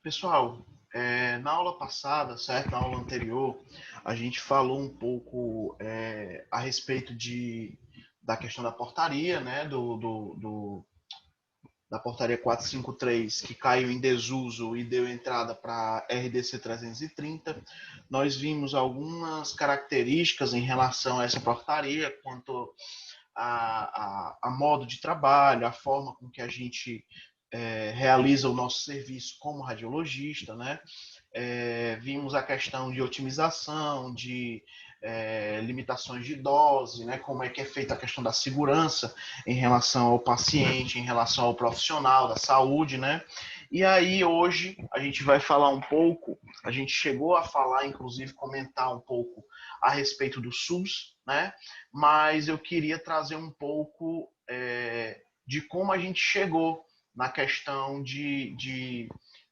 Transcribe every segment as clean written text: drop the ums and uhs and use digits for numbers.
Pessoal, na aula passada, certo? Na aula anterior, a gente falou um pouco a respeito da questão da portaria, né? Da portaria 453, que caiu em desuso e deu entrada para a RDC 330. Nós vimos algumas características em relação a essa portaria, quanto a modo de trabalho, a forma com que a gente realiza o nosso serviço como radiologista, né? Vimos a questão de otimização, de limitações de dose, né? Como é que é feita a questão da segurança em relação ao paciente, em relação ao profissional da saúde, né? E aí hoje a gente vai falar um pouco, a gente chegou a falar, inclusive comentar um pouco a respeito do SUS, né? Mas eu queria trazer um pouco de como a gente chegou na questão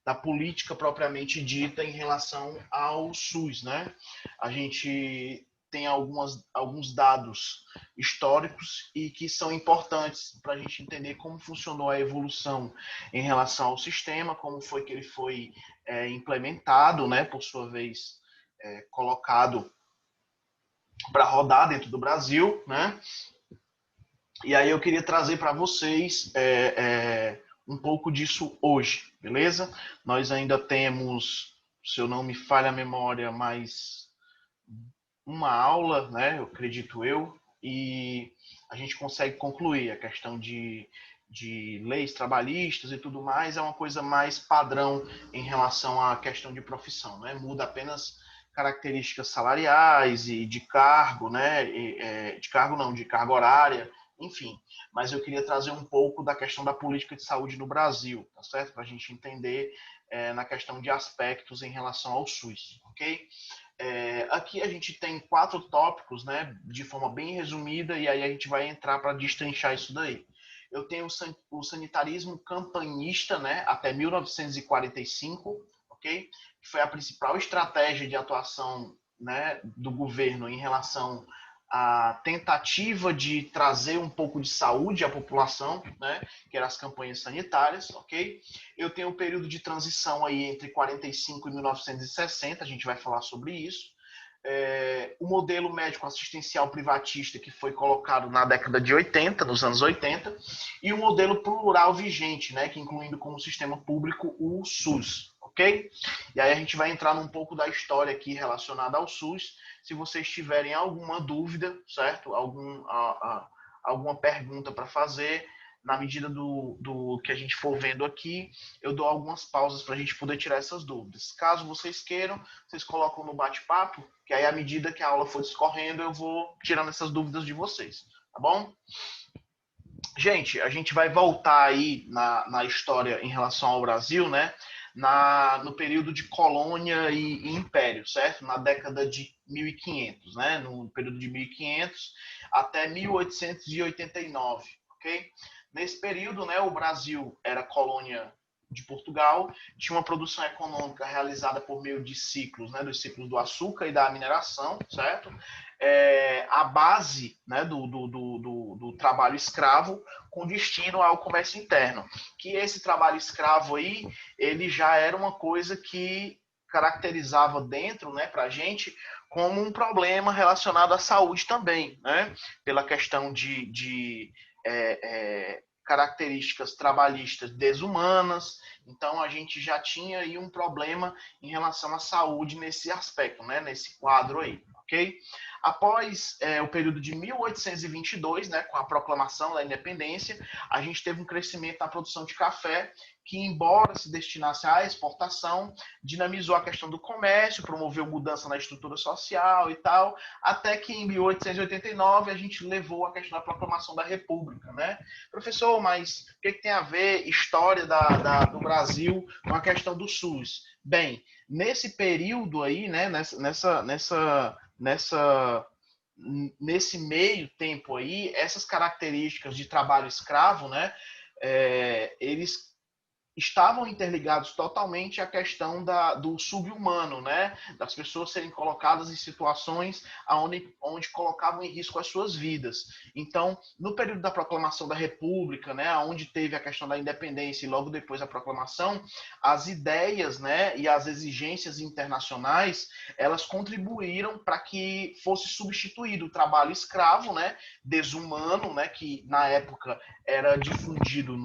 da política propriamente dita em relação ao SUS, né? A gente tem alguns dados históricos e que são importantes para a gente entender como funcionou a evolução em relação ao sistema, como foi que ele foi implementado, né? Por sua vez, colocado para rodar dentro do Brasil, né? E aí eu queria trazer para vocês um pouco disso hoje, beleza? Nós ainda temos, se eu não me falha a memória, mais uma aula, né? Eu acredito eu, e a gente consegue concluir a questão de leis trabalhistas e tudo mais, é uma coisa mais padrão em relação à questão de profissão, né? Muda apenas características salariais e de cargo, né? De cargo não, de carga horária, enfim. Mas eu queria trazer um pouco da questão da política de saúde no Brasil, tá certo? Para a gente entender na questão de aspectos em relação ao SUS, ok? Aqui a gente tem 4 tópicos, né, de forma bem resumida, e aí a gente vai entrar para destrinchar isso daí. Eu tenho o sanitarismo campanhista, né, até 1945, ok? Que foi a principal estratégia de atuação, né, do governo em relação à tentativa de trazer um pouco de saúde à população, né, que eram as campanhas sanitárias, ok? Eu tenho um período de transição aí entre 45 e 1960, a gente vai falar sobre isso. O modelo médico assistencial privatista que foi colocado na década de 80, nos anos 80, e o modelo plural vigente, né, que incluindo como sistema público o SUS, ok? E aí a gente vai entrar num pouco da história aqui relacionada ao SUS. Se vocês tiverem alguma dúvida, certo? Alguma pergunta para fazer, na medida do que a gente for vendo aqui, eu dou algumas pausas para a gente poder tirar essas dúvidas. Caso vocês queiram, vocês colocam no bate-papo, que aí à medida que a aula for discorrendo, eu vou tirando essas dúvidas de vocês, tá bom? Gente, a gente vai voltar aí na história em relação ao Brasil, né? No período de colônia e império, certo? Na década de 1500, né? No período de 1500 até 1889, ok? Nesse período, né, o Brasil era colônia de Portugal, tinha uma produção econômica realizada por meio de ciclos, né, dos ciclos do açúcar e da mineração, certo? A base, né, do trabalho escravo com destino ao comércio interno. Que esse trabalho escravo aí, ele já era uma coisa que caracterizava dentro, né, para a gente, como um problema relacionado à saúde também, né? Pela questão de características trabalhistas desumanas. Então a gente já tinha aí um problema em relação à saúde nesse aspecto, né? Nesse quadro aí, ok? Após o período de 1822, né, com a proclamação da independência, a gente teve um crescimento na produção de café que, embora se destinasse à exportação, dinamizou a questão do comércio, promoveu mudança na estrutura social e tal, até que em 1889 a gente levou a questão da proclamação da República, né? Professor, mas o que tem a ver história do Brasil com a questão do SUS? Bem, nesse período aí, né, nesse meio tempo aí, essas características de trabalho escravo, né, eles estavam interligados totalmente à questão do subhumano, né? Das pessoas serem colocadas em situações onde colocavam em risco as suas vidas. Então, no período da proclamação da República, né, onde teve a questão da independência e logo depois a proclamação, as ideias, né, e as exigências internacionais, elas contribuíram para que fosse substituído o trabalho escravo, né, desumano, né, que na época era difundido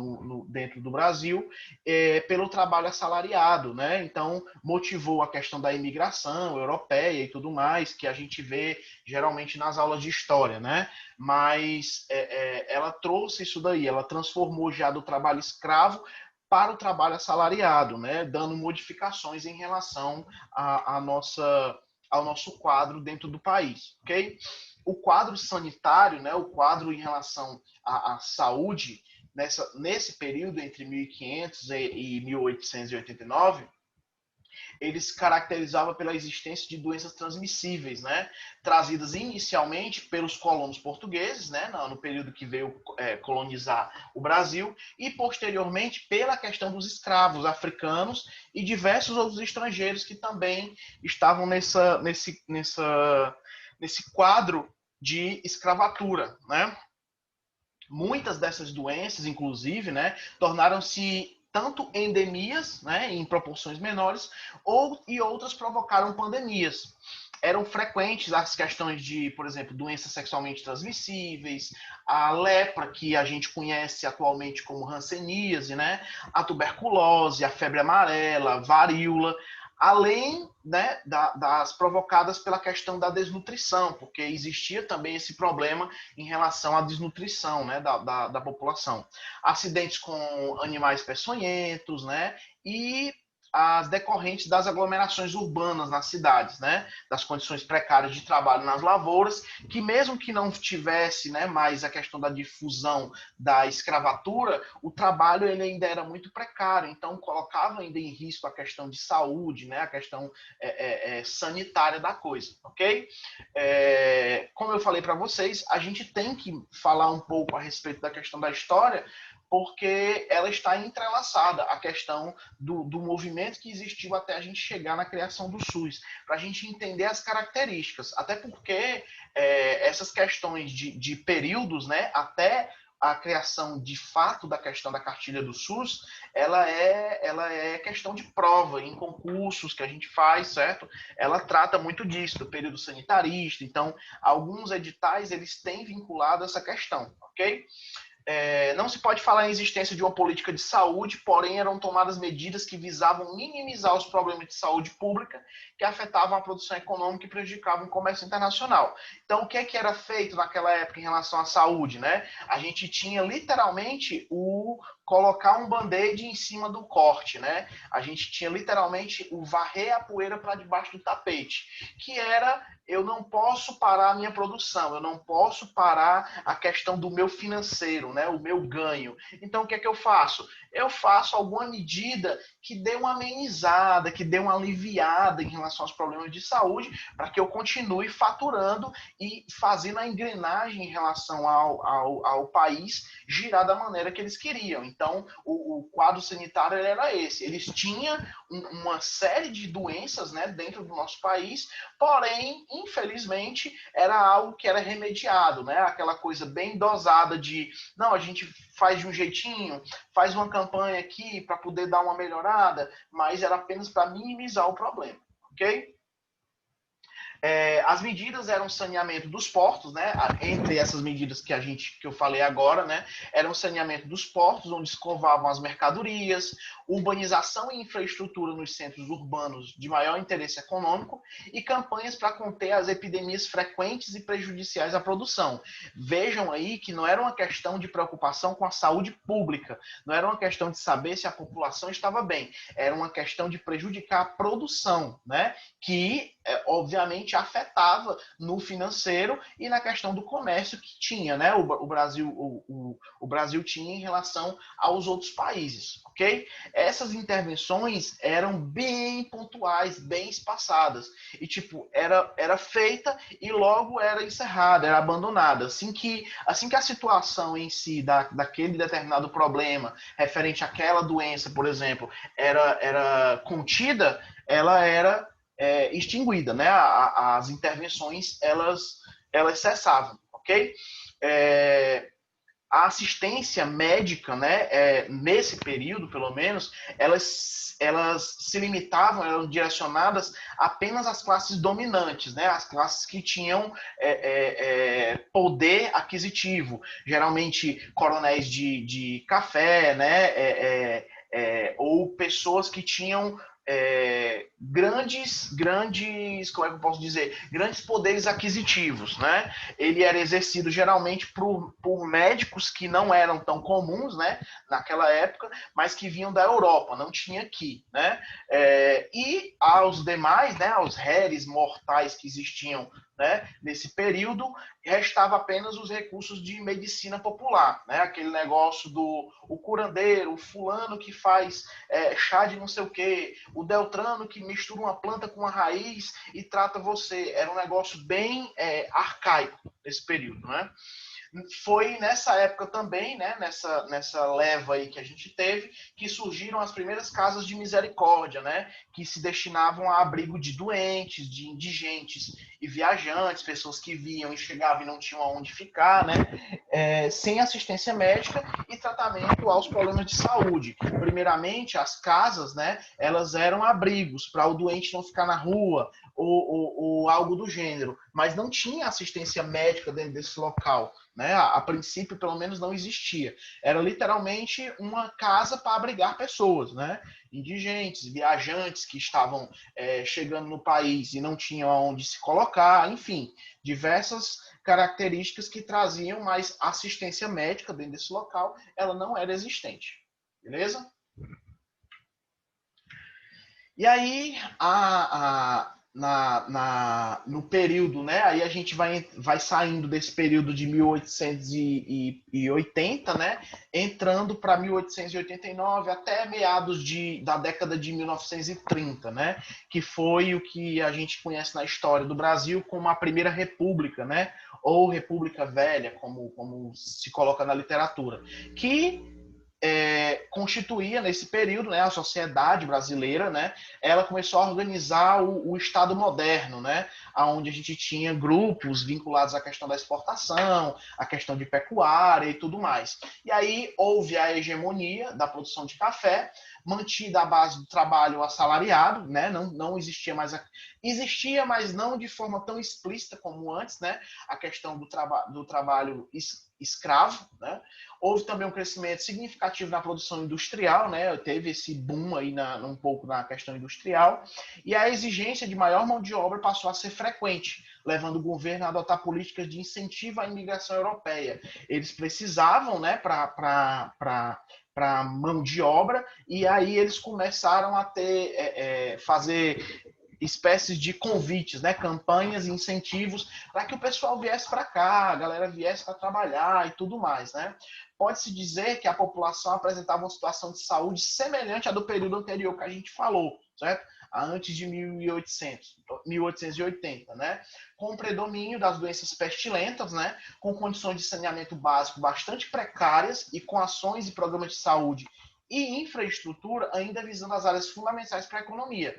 dentro do Brasil, pelo trabalho assalariado, né? Então, motivou a questão da imigração europeia e tudo mais, que a gente vê geralmente nas aulas de história, né? Mas ela trouxe isso daí, ela transformou já do trabalho escravo para o trabalho assalariado, né? Dando modificações em relação ao nosso quadro dentro do país, ok? O quadro sanitário, né? O quadro em relação à saúde, nesse período entre 1500 e 1889, ele se caracterizava pela existência de doenças transmissíveis, né? Trazidas inicialmente pelos colonos portugueses, né? No período que veio colonizar o Brasil, e posteriormente pela questão dos escravos africanos e diversos outros estrangeiros que também estavam nesse quadro de escravatura, né? Muitas dessas doenças, inclusive, né, tornaram-se tanto endemias, né, em proporções menores, e outras provocaram pandemias. Eram frequentes as questões de, por exemplo, doenças sexualmente transmissíveis, a lepra, que a gente conhece atualmente como hanseníase, né, a tuberculose, a febre amarela, a varíola, além, né, das provocadas pela questão da desnutrição, porque existia também esse problema em relação à desnutrição, né, da população. Acidentes com animais peçonhentos, né, e as decorrentes das aglomerações urbanas nas cidades, né, das condições precárias de trabalho nas lavouras, que mesmo que não tivesse, né, mais a questão da difusão da escravatura, o trabalho ele ainda era muito precário, então colocava ainda em risco a questão de saúde, né, a questão sanitária da coisa, ok? Como eu falei para vocês, a gente tem que falar um pouco a respeito da questão da história, porque ela está entrelaçada à questão do movimento que existiu até a gente chegar na criação do SUS, para a gente entender as características, até porque essas questões de períodos, né, até a criação de fato da questão da cartilha do SUS, ela é questão de prova em concursos que a gente faz, certo? Ela trata muito disso, do período sanitarista, então alguns editais eles têm vinculado essa questão, ok? Não se pode falar em existência de uma política de saúde, porém eram tomadas medidas que visavam minimizar os problemas de saúde pública que afetavam a produção econômica e prejudicavam o comércio internacional. Então, o que era feito naquela época em relação à saúde, né? A gente tinha literalmente colocar um band-aid em cima do corte, né? A gente tinha literalmente o varrer a poeira para debaixo do tapete, que era: eu não posso parar a minha produção, eu não posso parar a questão do meu financeiro, né, o meu ganho. Então, o que é que eu faço? Eu faço alguma medida que dê uma amenizada, que dê uma aliviada em relação aos problemas de saúde, para que eu continue faturando e fazendo a engrenagem em relação ao país girar da maneira que eles queriam. Então, o quadro sanitário era esse. Eles tinham uma série de doenças, né, dentro do nosso país, porém, infelizmente, era algo que era remediado, né? Aquela coisa bem dosada de, não, a gente faz de um jeitinho, faz uma campanha aqui para poder dar uma melhorada, mas era apenas para minimizar o problema, ok? As medidas eram saneamento dos portos, né? Entre essas medidas que eu falei agora, né? Era o saneamento dos portos, onde escovavam as mercadorias, urbanização e infraestrutura nos centros urbanos de maior interesse econômico e campanhas para conter as epidemias frequentes e prejudiciais à produção. Vejam aí que não era uma questão de preocupação com a saúde pública, não era uma questão de saber se a população estava bem, era uma questão de prejudicar a produção, né? Que, obviamente, realmente afetava no financeiro e na questão do comércio que tinha, né? O Brasil tinha em relação aos outros países, ok? Essas intervenções eram bem pontuais, bem espaçadas. E, tipo, era feita e logo era encerrada, era abandonada. Assim que a situação em si daquele determinado problema referente àquela doença, por exemplo, era contida, ela era extinguida, né? As intervenções, elas cessavam, ok? A assistência médica, né, nesse período, pelo menos, elas se limitavam, eram direcionadas apenas às classes dominantes, né, às classes que tinham poder aquisitivo, geralmente coronéis de café, né, ou pessoas que tinham grandes, como é que eu posso dizer, grandes poderes aquisitivos, né? Ele era exercido geralmente por médicos que não eram tão comuns, né, naquela época, mas que vinham da Europa, não tinha aqui, né? E aos demais, né, aos réis mortais que existiam, né, nesse período, restava apenas os recursos de medicina popular, né? Aquele negócio do o curandeiro, o fulano que faz chá de não sei o quê, o Deltrano que mistura uma planta com uma raiz e trata você. Era um negócio bem arcaico nesse período, né? Foi nessa época também, né, nessa leva aí que a gente teve, que surgiram as primeiras casas de misericórdia, né, que se destinavam a abrigo de doentes, de indigentes e viajantes, pessoas que vinham e chegavam e não tinham aonde ficar, né, sem assistência médica e tratamento aos problemas de saúde. Primeiramente, as casas, né, elas eram abrigos para o doente não ficar na rua ou algo do gênero, mas não tinha assistência médica dentro desse local. Né? A princípio, pelo menos, não existia. Era literalmente uma casa para abrigar pessoas, né? Indigentes, viajantes que estavam chegando no país e não tinham onde se colocar, enfim, diversas características que traziam, mas assistência médica dentro desse local, ela não era existente. Beleza? E aí, no período, né? Aí a gente vai saindo desse período de 1880, né? Entrando para 1889 até meados da década de 1930, né? Que foi o que a gente conhece na história do Brasil como a Primeira República, né? Ou República Velha, como se coloca na literatura. Que constituía nesse período, né, a sociedade brasileira, né, ela começou a organizar o Estado moderno, né, onde a gente tinha grupos vinculados à questão da exportação, à questão de pecuária e tudo mais. E aí houve a hegemonia da produção de café, mantida a base do trabalho assalariado, né, não existia mais existia, mas não de forma tão explícita como antes, né, a questão do trabalho escravo, né. Houve também um crescimento significativo na produção industrial, né? Teve esse boom aí um pouco na questão industrial, e a exigência de maior mão de obra passou a ser frequente, levando o governo a adotar políticas de incentivo à imigração europeia. Eles precisavam, né, para mão de obra, e aí eles começaram a fazer espécies de convites, né, campanhas e incentivos para que o pessoal viesse para cá, a galera viesse para trabalhar e tudo mais, né? Pode-se dizer que a população apresentava uma situação de saúde semelhante à do período anterior que a gente falou, certo? Antes de 1880, né? Com o predomínio das doenças pestilentas, né? Com condições de saneamento básico bastante precárias e com ações e programas de saúde e infraestrutura ainda visando as áreas fundamentais para a economia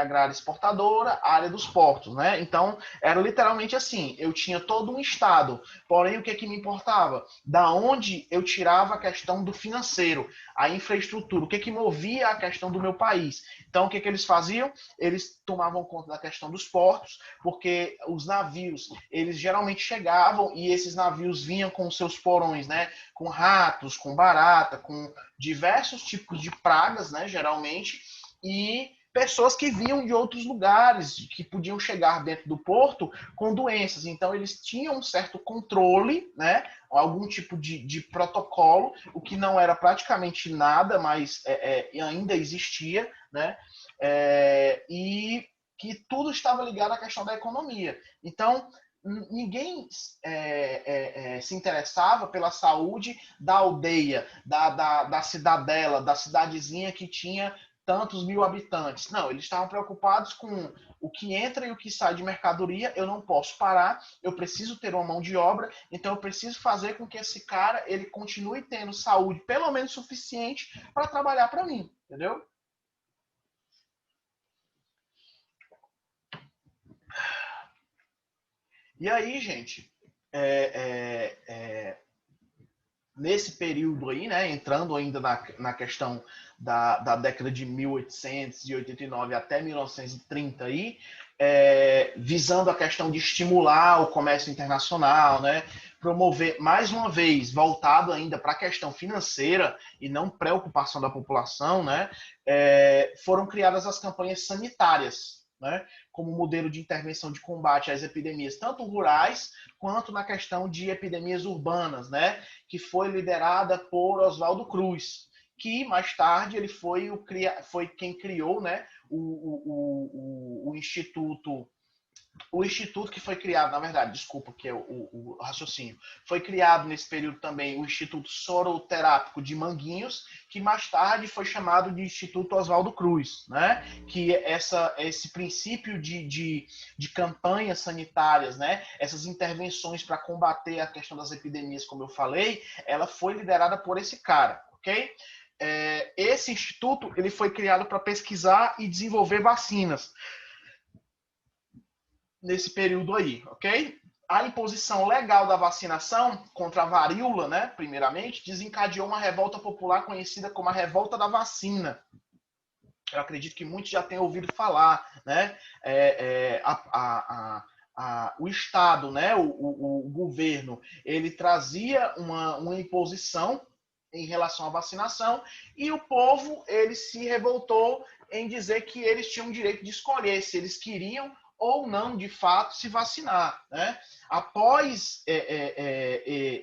agrária exportadora, área dos portos, né? Então, era literalmente assim, eu tinha todo um estado, porém o que me importava? Da onde eu tirava a questão do financeiro, a infraestrutura, o que movia a questão do meu país. Então, o que eles faziam? Eles tomavam conta da questão dos portos, porque os navios, eles geralmente chegavam e esses navios vinham com seus porões, né? Com ratos, com barata, com diversos tipos de pragas, né, geralmente, e pessoas que vinham de outros lugares, que podiam chegar dentro do porto com doenças. Então, eles tinham um certo controle, né, algum tipo de protocolo, o que não era praticamente nada, mas ainda existia, né, e que tudo estava ligado à questão da economia. Então, ninguém se interessava pela saúde da aldeia, da cidadela, da cidadezinha que tinha tantos mil habitantes. Não, eles estavam preocupados com o que entra e o que sai de mercadoria. Eu não posso parar, eu preciso ter uma mão de obra, então eu preciso fazer com que esse cara ele continue tendo saúde pelo menos suficiente para trabalhar para mim, entendeu? E aí, gente, nesse período aí, né, entrando ainda na questão da década de 1889 até 1930 aí, visando a questão de estimular o comércio internacional, né, promover, mais uma vez, voltado ainda para a questão financeira e não preocupação da população, né, foram criadas as campanhas sanitárias, né, como modelo de intervenção de combate às epidemias, tanto rurais quanto na questão de epidemias urbanas, né, que foi liderada por Oswaldo Cruz, que mais tarde ele foi quem criou, né, o Instituto. O instituto que foi criado, na verdade, desculpa, que é o raciocínio, foi criado nesse período também o Instituto Soroterápico de Manguinhos, que mais tarde foi chamado de Instituto Oswaldo Cruz, né? Que esse princípio de campanhas sanitárias, né? Essas intervenções para combater a questão das epidemias, como eu falei, ela foi liderada por esse cara, ok? Esse instituto ele foi criado para pesquisar e desenvolver vacinas nesse período aí, ok? A imposição legal da vacinação contra a varíola, né, primeiramente, desencadeou uma revolta popular conhecida como a Revolta da Vacina. Eu acredito que muitos já tenham ouvido falar, né? O Estado, né, o governo, ele trazia uma imposição em relação à vacinação e o povo ele se revoltou em dizer que eles tinham o direito de escolher se eles queriam ou não, de fato, se vacinar, né? Após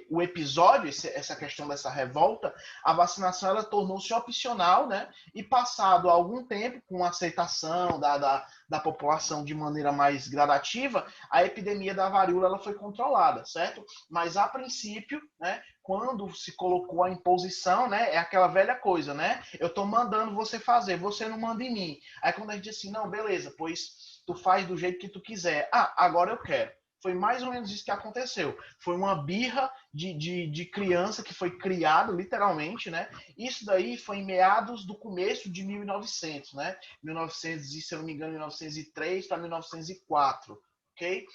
o episódio, essa questão dessa revolta, a vacinação ela tornou-se opcional, né? E passado algum tempo, com a aceitação da população de maneira mais gradativa, a epidemia da varíola ela foi controlada, certo? Mas a princípio, né? Quando se colocou a imposição, né? É aquela velha coisa, né? Eu estou mandando você fazer, você não manda em mim. Aí quando a gente diz assim, não, beleza, pois tu faz do jeito que tu quiser. Ah, agora eu quero. Foi mais ou menos isso que aconteceu. Foi uma birra de criança que foi criado, literalmente, né? Isso daí foi em meados do começo de 1900, né? 1900, se eu não me engano, 1903 para 1904, ok?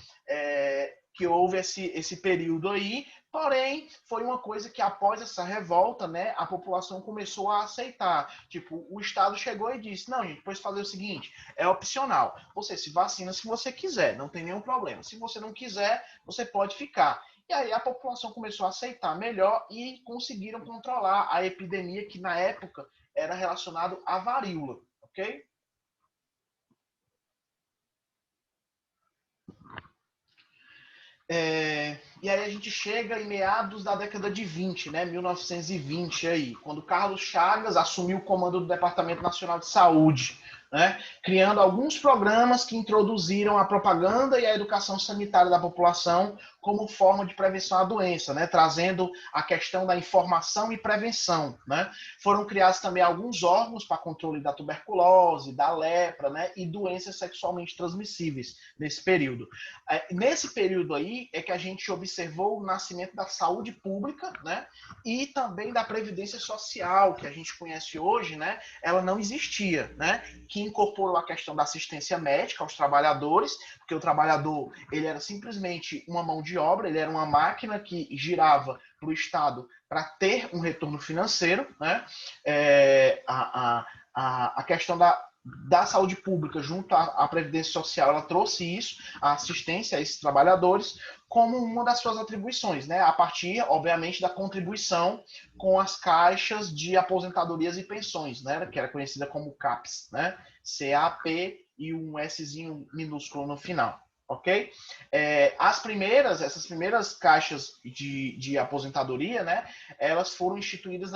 Que houve esse período aí, porém, foi uma coisa que após essa revolta, né, a população começou a aceitar. Tipo, o Estado chegou e disse, não, gente, depois fazer o seguinte, é opcional. Você se vacina se você quiser, não tem nenhum problema. Se você não quiser, você pode ficar. E aí a população começou a aceitar melhor e conseguiram controlar a epidemia que na época era relacionado à varíola, ok? E aí a gente chega em meados da década de 20, né, 1920 aí, quando Carlos Chagas assumiu o comando do Departamento Nacional de Saúde, né, criando alguns programas que introduziram a propaganda e a educação sanitária da população como forma de prevenção à doença, né, trazendo a questão da informação e prevenção, né. Foram criados também alguns órgãos para controle da tuberculose, da lepra, né, e doenças sexualmente transmissíveis nesse período. Nesse período aí é que a gente observou o nascimento da saúde pública, né, e também da previdência social, que a gente conhece hoje, né, ela não existia, né, que incorporou a questão da assistência médica aos trabalhadores, porque o trabalhador ele era simplesmente uma mão de obra, ele era uma máquina que girava para o Estado para ter um retorno financeiro, né, a questão da saúde pública junto à Previdência Social, ela trouxe isso, a assistência a esses trabalhadores, como uma das suas atribuições, né? A partir, obviamente, da contribuição com as caixas de aposentadorias e pensões, né? Que era conhecida como CAPS, né? CAP e um Szinho minúsculo no final. ok? Essas primeiras caixas de aposentadoria, né, elas foram instituídas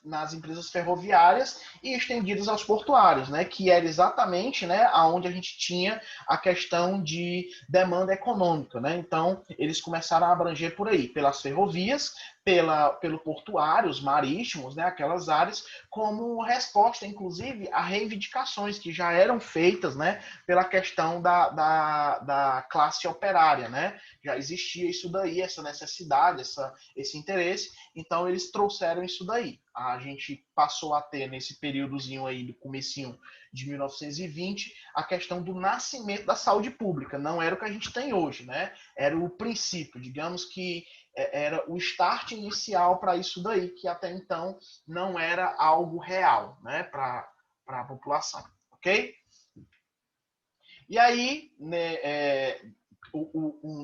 nas empresas ferroviárias e estendidas aos portuários, né, que era exatamente, né, onde a gente tinha a questão de demanda econômica, né? Então, eles começaram a abranger por aí, pelas ferrovias, pelo portuários marítimos, né, aquelas áreas, como resposta, inclusive, a reivindicações que já eram feitas, né, pela questão da classe operária, né? Já existia isso daí, essa necessidade, esse interesse, então eles trouxeram isso daí. A gente passou a ter, nesse períodozinho aí, do comecinho de 1920, a questão do nascimento da saúde pública. Não era o que a gente tem hoje, né? Era o princípio, digamos que era o start inicial para isso daí, que até então não era algo real, né, para a população, ok? E aí, né,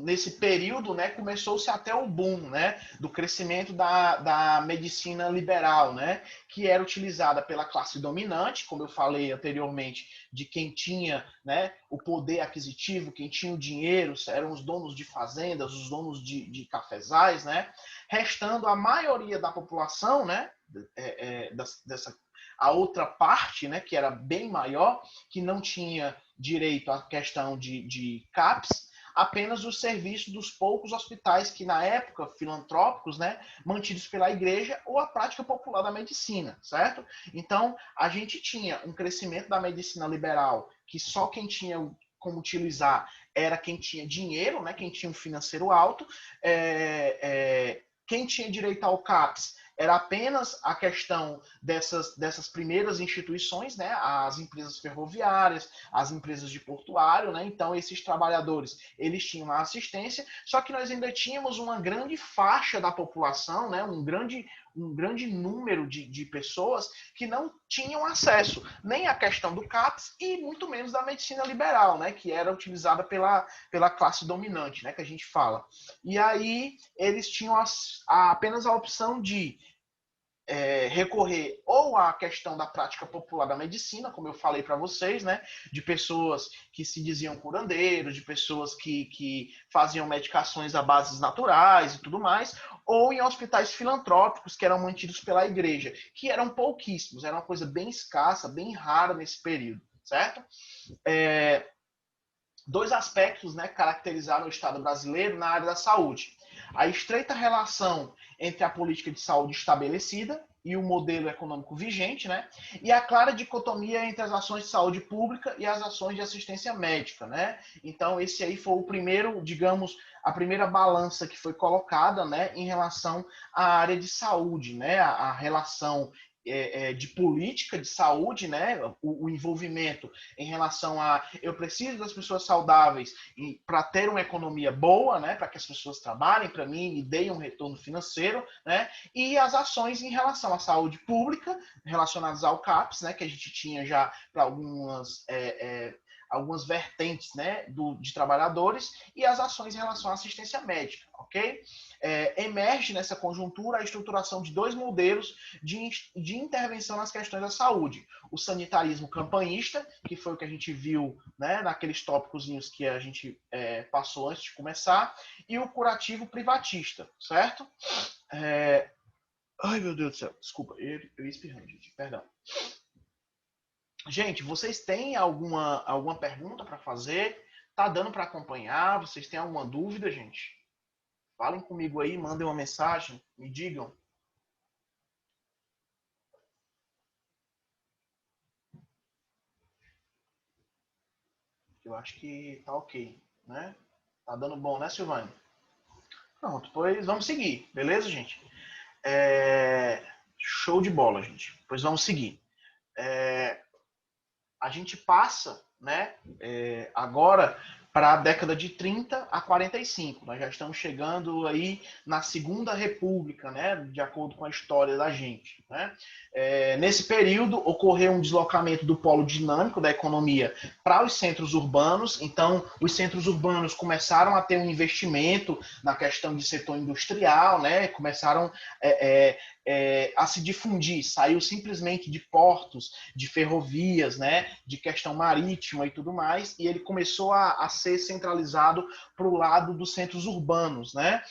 nesse período, né, começou-se até o boom, né, do crescimento da medicina liberal, né, que era utilizada pela classe dominante, como eu falei anteriormente, de quem tinha, né, o poder aquisitivo, quem tinha o dinheiro, eram os donos de fazendas, os donos de cafezais, né, restando a maioria da população, né, dessa a outra parte, né, que era bem maior, que não tinha direito à questão de CAPS, apenas os serviços dos poucos hospitais que, na época, filantrópicos, né, mantidos pela igreja, ou a prática popular da medicina, certo? Então, a gente tinha um crescimento da medicina liberal, que só quem tinha como utilizar era quem tinha dinheiro, né, quem tinha um financeiro alto, quem tinha direito ao CAPS era apenas a questão dessas primeiras instituições, né, as empresas ferroviárias, as empresas de portuário, né, então esses trabalhadores, eles tinham a assistência, só que nós ainda tínhamos uma grande faixa da população, né, um grande número de pessoas que não tinham acesso nem à questão do CAPS e muito menos da medicina liberal, né, que era utilizada pela classe dominante, né, que a gente fala. E aí eles tinham apenas a opção de recorrer ou à questão da prática popular da medicina, como eu falei para vocês, né, de pessoas que se diziam curandeiros, de pessoas que faziam medicações a bases naturais e tudo mais, ou em hospitais filantrópicos que eram mantidos pela igreja, que eram pouquíssimos, era uma coisa bem escassa, bem rara nesse período, certo? Dois aspectos, né, caracterizaram o Estado brasileiro na área da saúde: a estreita relação entre a política de saúde estabelecida e o modelo econômico vigente, né, e a clara dicotomia entre as ações de saúde pública e as ações de assistência médica, né. Então esse aí foi o primeiro, digamos, a primeira balança que foi colocada, né, em relação à área de saúde, né, a relação de política de saúde, né, o envolvimento em relação a eu preciso das pessoas saudáveis para ter uma economia boa, né, para que as pessoas trabalhem para mim e deem um retorno financeiro, né, e as ações em relação à saúde pública relacionadas ao CAPS, né, que a gente tinha já para algumas vertentes, né, de trabalhadores, e as ações em relação à assistência médica, ok? Emerge nessa conjuntura a estruturação de dois modelos de intervenção nas questões da saúde: o sanitarismo campanhista, que foi o que a gente viu, né, naqueles tópicozinhos que a gente passou antes de começar, e o curativo privatista, certo? Ai, meu Deus do céu, desculpa, eu espirrando, gente, perdão. Gente, vocês têm alguma pergunta para fazer? Tá dando para acompanhar? Vocês têm alguma dúvida, gente? Falem comigo aí, mandem uma mensagem, me digam. Eu acho que tá ok, né? Tá dando bom, né, Silvane? Pronto, pois vamos seguir, beleza, gente? Show de bola, gente. Pois vamos seguir. A gente passa, né, agora para a década de 30 a 45. Nós já estamos chegando aí na Segunda República, né, de acordo com a história da gente, né? Nesse período ocorreu um deslocamento do polo dinâmico da economia para os centros urbanos. Então, os centros urbanos começaram a ter um investimento na questão de setor industrial, né? Começaram a se difundir, saiu simplesmente de portos, de ferrovias, né, de questão marítima e tudo mais, e ele começou a ser centralizado para o lado dos centros urbanos, né?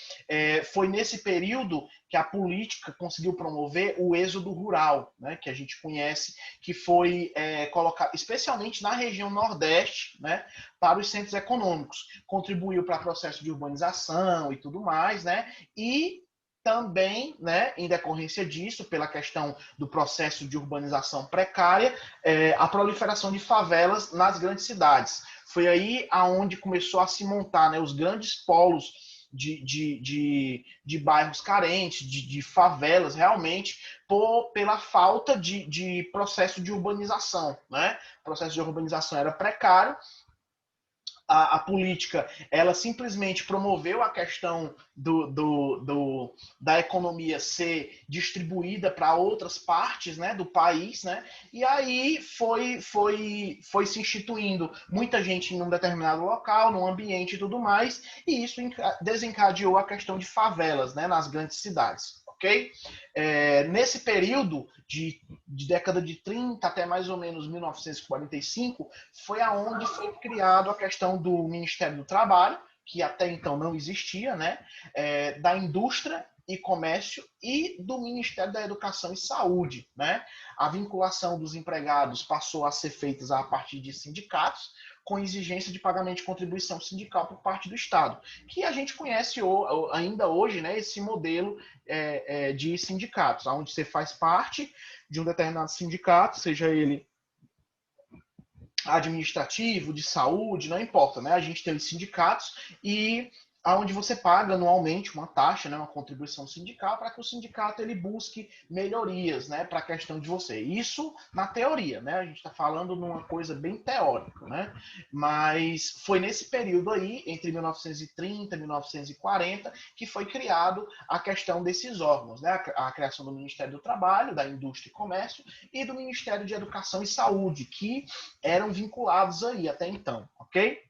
Foi nesse período que a política conseguiu promover o êxodo rural, né? Que a gente conhece, que foi colocado, especialmente na região Nordeste, né? Para os centros econômicos. Contribuiu para o processo de urbanização e tudo mais, né? E também, né, em decorrência disso, pela questão do processo de urbanização precária, a proliferação de favelas nas grandes cidades. Foi aí aonde começou a se montar, né, os grandes polos de bairros carentes, de favelas, realmente, pela falta de processo de urbanização. Né? O processo de urbanização era precário, a política, ela simplesmente promoveu a questão da economia ser distribuída para outras partes, né, do país, né, e aí foi se instituindo muita gente em um determinado local, num ambiente e tudo mais, e isso desencadeou a questão de favelas, né, nas grandes cidades. Okay? Nesse período de década de 30 até mais ou menos 1945, foi aonde foi criado a questão do Ministério do Trabalho, que até então não existia, né? Da Indústria e Comércio e do Ministério da Educação e Saúde. Né? A vinculação dos empregados passou a ser feita a partir de sindicatos, com exigência de pagamento de contribuição sindical por parte do Estado, que a gente conhece ainda hoje, né, esse modelo de sindicatos, onde você faz parte de um determinado sindicato, seja ele administrativo, de saúde, não importa, né? A gente tem os sindicatos e aonde você paga anualmente uma taxa, né, uma contribuição sindical, para que o sindicato ele busque melhorias, né, para a questão de você. Isso na teoria, né? A gente está falando numa coisa bem teórica, né? Mas foi nesse período aí, entre 1930 e 1940, que foi criado a questão desses órgãos, né? A criação do Ministério do Trabalho, da Indústria e Comércio e do Ministério de Educação e Saúde, que eram vinculados aí até então, ok?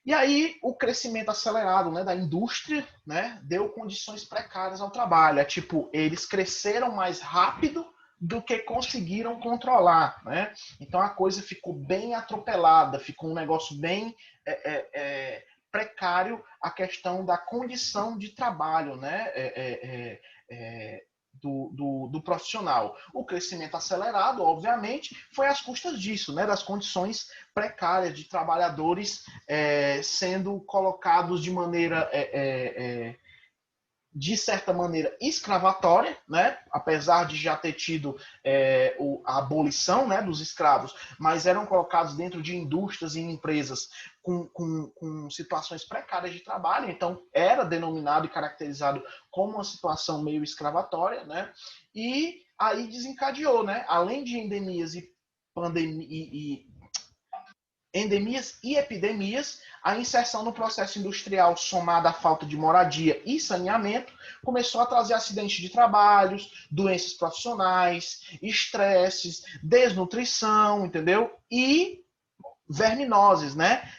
E aí o crescimento acelerado, né, da indústria, né, deu condições precárias ao trabalho. Tipo, eles cresceram mais rápido do que conseguiram controlar. Né? Então a coisa ficou bem atropelada, ficou um negócio bem precário, a questão da condição de trabalho, né? Do profissional. O crescimento acelerado, obviamente, foi às custas disso, né, das condições precárias de trabalhadores sendo colocados de maneira, de certa maneira, escravatória, né, apesar de já ter tido a abolição, né, dos escravos, mas eram colocados dentro de indústrias e empresas com situações precárias de trabalho, então era denominado e caracterizado como uma situação meio escravatória, né? E aí desencadeou, né? Além de endemias e epidemias, a inserção no processo industrial somada à falta de moradia e saneamento começou a trazer acidentes de trabalho, doenças profissionais, estresses, desnutrição, entendeu? E verminoses, né?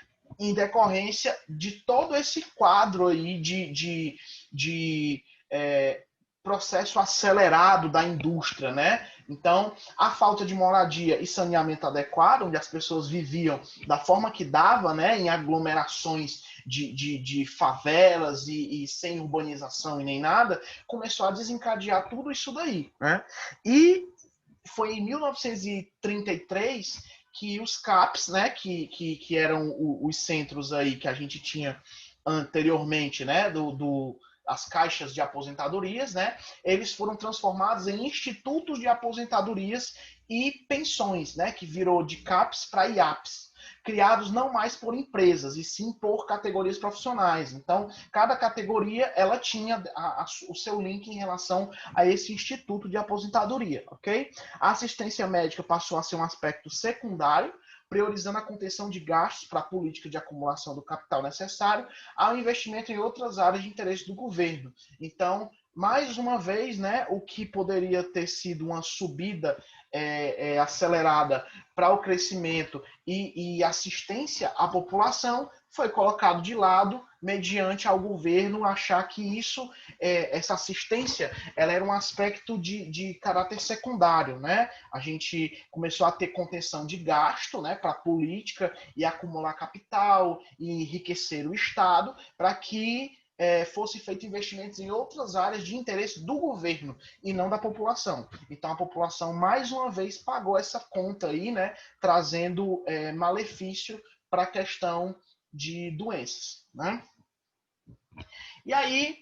Em decorrência de todo esse quadro aí de processo acelerado da indústria, né? Então, a falta de moradia e saneamento adequado, onde as pessoas viviam da forma que dava, né, em aglomerações de favelas e sem urbanização e nem nada, começou a desencadear tudo isso daí, né? E foi em 1933 que os CAPs, né, que eram os centros aí que a gente tinha anteriormente, né, as caixas de aposentadorias, né, eles foram transformados em institutos de aposentadorias e pensões, né, que virou de CAPs para IAPs, criados não mais por empresas, e sim por categorias profissionais. Então, cada categoria ela tinha o seu link em relação a esse instituto de aposentadoria, ok? A assistência médica passou a ser um aspecto secundário, priorizando a contenção de gastos para a política de acumulação do capital necessário ao investimento em outras áreas de interesse do governo. Então, mais uma vez, né, o que poderia ter sido uma subida acelerada para o crescimento e assistência à população foi colocado de lado mediante ao governo achar que isso, essa assistência, ela era um aspecto de caráter secundário, né? A gente começou a ter contenção de gasto, né, para a política e acumular capital e enriquecer o Estado para que fosse feito investimentos em outras áreas de interesse do governo e não da população. Então a população mais uma vez pagou essa conta aí, né, trazendo malefício para a questão de doenças, né? E aí,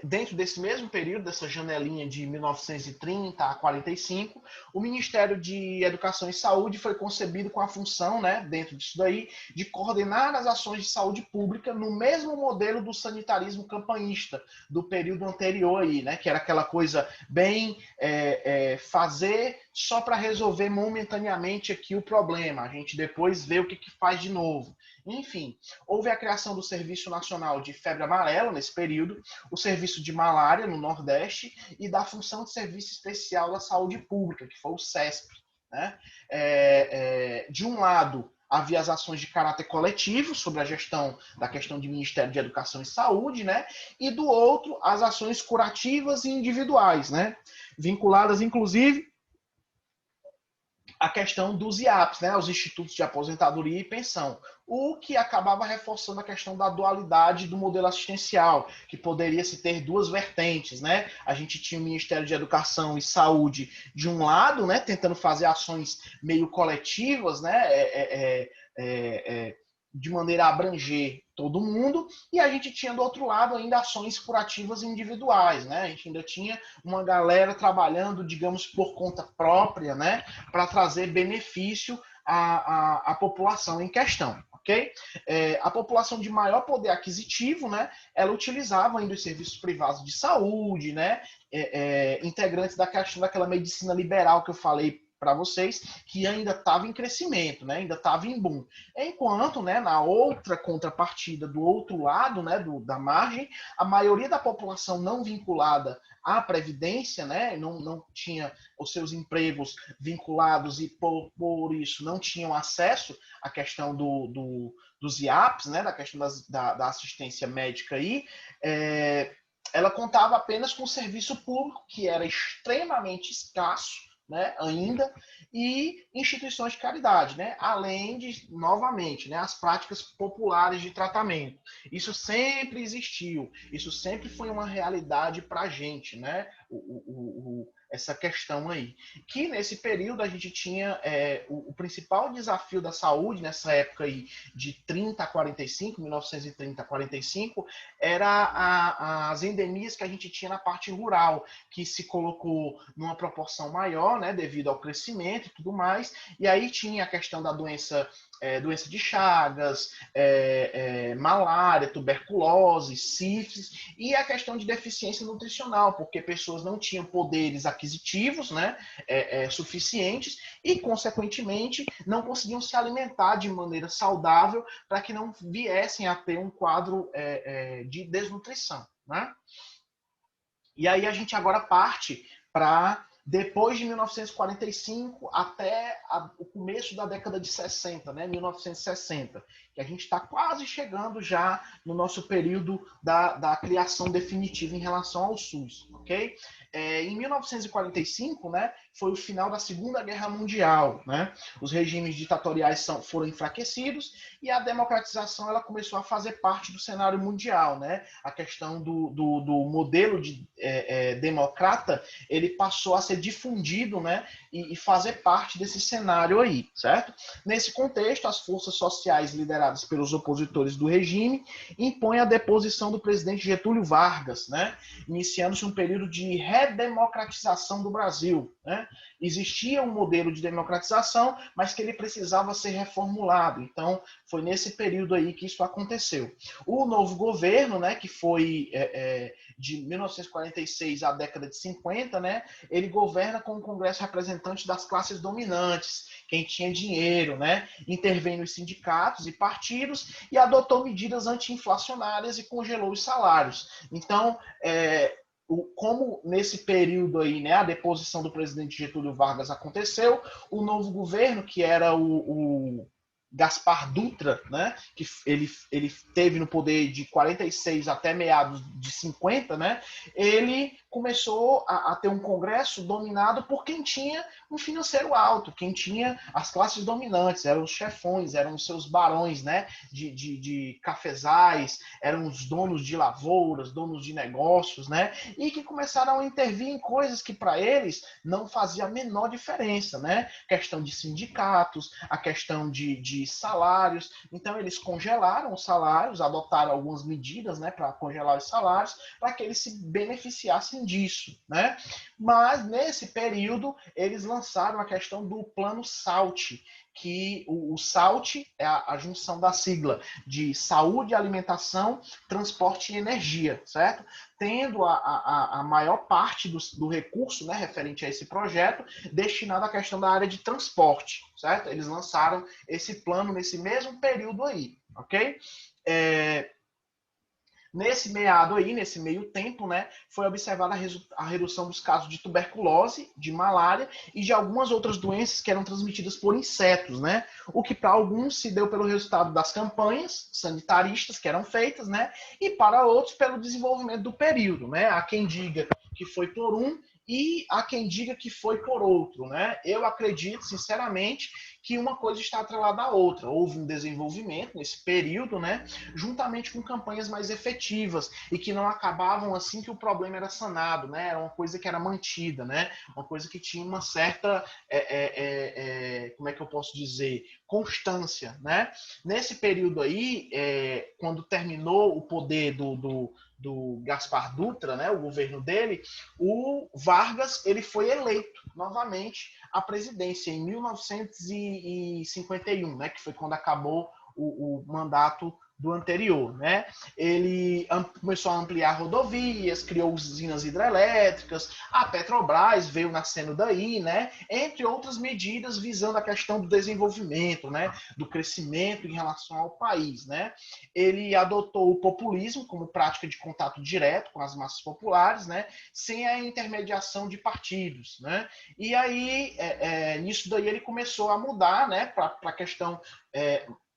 dentro desse mesmo período, dessa janelinha de 1930 a 45, o Ministério de Educação e Saúde foi concebido com a função, né, dentro disso daí, de coordenar as ações de saúde pública no mesmo modelo do sanitarismo campanhista do período anterior aí, né, que era aquela coisa bem fazer só para resolver momentaneamente aqui o problema, a gente depois vê o que faz de novo. Enfim, houve a criação do Serviço Nacional de Febre Amarela nesse período, o Serviço de Malária no Nordeste e da Função de Serviço Especial da Saúde Pública, que foi o SESP. Né? De um lado, havia as ações de caráter coletivo sobre a gestão da questão de Ministério de Educação e Saúde, né? E do outro, as ações curativas e individuais, né? Vinculadas, inclusive, a questão dos IAPs, né, os Institutos de Aposentadoria e Pensão, o que acabava reforçando a questão da dualidade do modelo assistencial, que poderia se ter duas vertentes, né? A gente tinha o Ministério de Educação e Saúde de um lado, né, tentando fazer ações meio coletivas, né, de maneira a abranger todo mundo, e a gente tinha do outro lado ainda ações curativas individuais, né? A gente ainda tinha uma galera trabalhando, digamos, por conta própria, né, para trazer benefício à população em questão. Okay? A população de maior poder aquisitivo, né, ela utilizava ainda os serviços privados de saúde, né, integrantes da questão daquela medicina liberal que eu falei para vocês, que ainda estava em crescimento, né, ainda estava em boom. Enquanto, né, na outra contrapartida, do outro lado, né, da margem, a maioria da população não vinculada à Previdência, né, não tinha os seus empregos vinculados e por isso não tinham acesso à questão dos IAPs, né, da questão da assistência médica aí, ela contava apenas com o serviço público, que era extremamente escasso, né, ainda, e instituições de caridade, né, além de, novamente, né, as práticas populares de tratamento. Isso sempre existiu, isso sempre foi uma realidade para a gente, né, essa questão aí. Que nesse período a gente tinha o principal desafio da saúde, nessa época aí de 30 a 45, 1930 a 45, era as endemias que a gente tinha na parte rural, que se colocou numa proporção maior, né, devido ao crescimento e tudo mais, e aí tinha a questão da doença de Chagas, malária, tuberculose, sífilis, e a questão de deficiência nutricional, porque pessoas não tinham poderes aquisitivos, né, suficientes e, consequentemente, não conseguiam se alimentar de maneira saudável para que não viessem a ter um quadro de desnutrição. Né? E aí a gente agora parte para depois de 1945 até o começo da década de 60, né, 1960, que a gente está quase chegando já no nosso período da criação definitiva em relação ao SUS, ok? Em 1945, né, foi o final da Segunda Guerra Mundial, né? Os regimes ditatoriais foram enfraquecidos e a democratização ela começou a fazer parte do cenário mundial, né? A questão do modelo democrata, ele passou a ser difundido, né, e fazer parte desse cenário aí, certo? Nesse contexto, as forças sociais lideradas pelos opositores do regime impõem a deposição do presidente Getúlio Vargas, né, iniciando-se um período de redemocratização do Brasil, né? Existia um modelo de democratização, mas que ele precisava ser reformulado. Então, foi nesse período aí que isso aconteceu. O novo governo, né, que foi de 1946 à década de 50, né, ele governa com o Congresso representante das classes dominantes, quem tinha dinheiro, né, intervém nos sindicatos e partidos e adotou medidas anti-inflacionárias e congelou os salários. Então, como nesse período aí, né, a deposição do presidente Getúlio Vargas aconteceu, o novo governo, que era o Gaspar Dutra, né, que ele teve no poder de 46 até meados de 50, né, ele começou a ter um Congresso dominado por quem tinha um financeiro alto, quem tinha as classes dominantes, eram os chefões, eram os seus barões, né, de cafezais, eram os donos de lavouras, donos de negócios, né, e que começaram a intervir em coisas que para eles não fazia a menor diferença, né, questão de sindicatos, a questão de salários. Então eles congelaram os salários, adotaram algumas medidas, né, para congelar os salários, para que eles se beneficiassem disso, né? Mas nesse período eles lançaram a questão do Plano SALT, que o SALT é a junção da sigla de saúde, alimentação, transporte e energia, certo? Tendo a maior parte do recurso, né, referente a esse projeto destinado à questão da área de transporte, certo? Eles lançaram esse plano nesse mesmo período aí, ok? Nesse meado aí, nesse meio tempo, né, foi observada a redução dos casos de tuberculose, de malária e de algumas outras doenças que eram transmitidas por insetos, né? O que para alguns se deu pelo resultado das campanhas sanitaristas que eram feitas, né? E para outros pelo desenvolvimento do período, né? Há quem diga que foi por um e há quem diga que foi por outro, né? Eu acredito, sinceramente, que uma coisa está atrelada à outra. Houve um desenvolvimento nesse período, né? Juntamente com campanhas mais efetivas e que não acabavam assim que o problema era sanado, né? Era uma coisa que era mantida, né? Uma coisa que tinha uma certa, como é que eu posso dizer, constância, né? Nesse período aí, quando terminou o poder do Gaspar Dutra, né, o governo dele, o Vargas ele foi eleito novamente à presidência em 1951, né, que foi quando acabou o mandato do anterior, né? Ele começou a ampliar rodovias, criou usinas hidrelétricas, a Petrobras veio nascendo daí, né? Entre outras medidas visando a questão do desenvolvimento, né? Do crescimento em relação ao país, né? Ele adotou o populismo como prática de contato direto com as massas populares, né? Sem a intermediação de partidos, né? E aí, nisso daí ele começou a mudar, né? Para a questão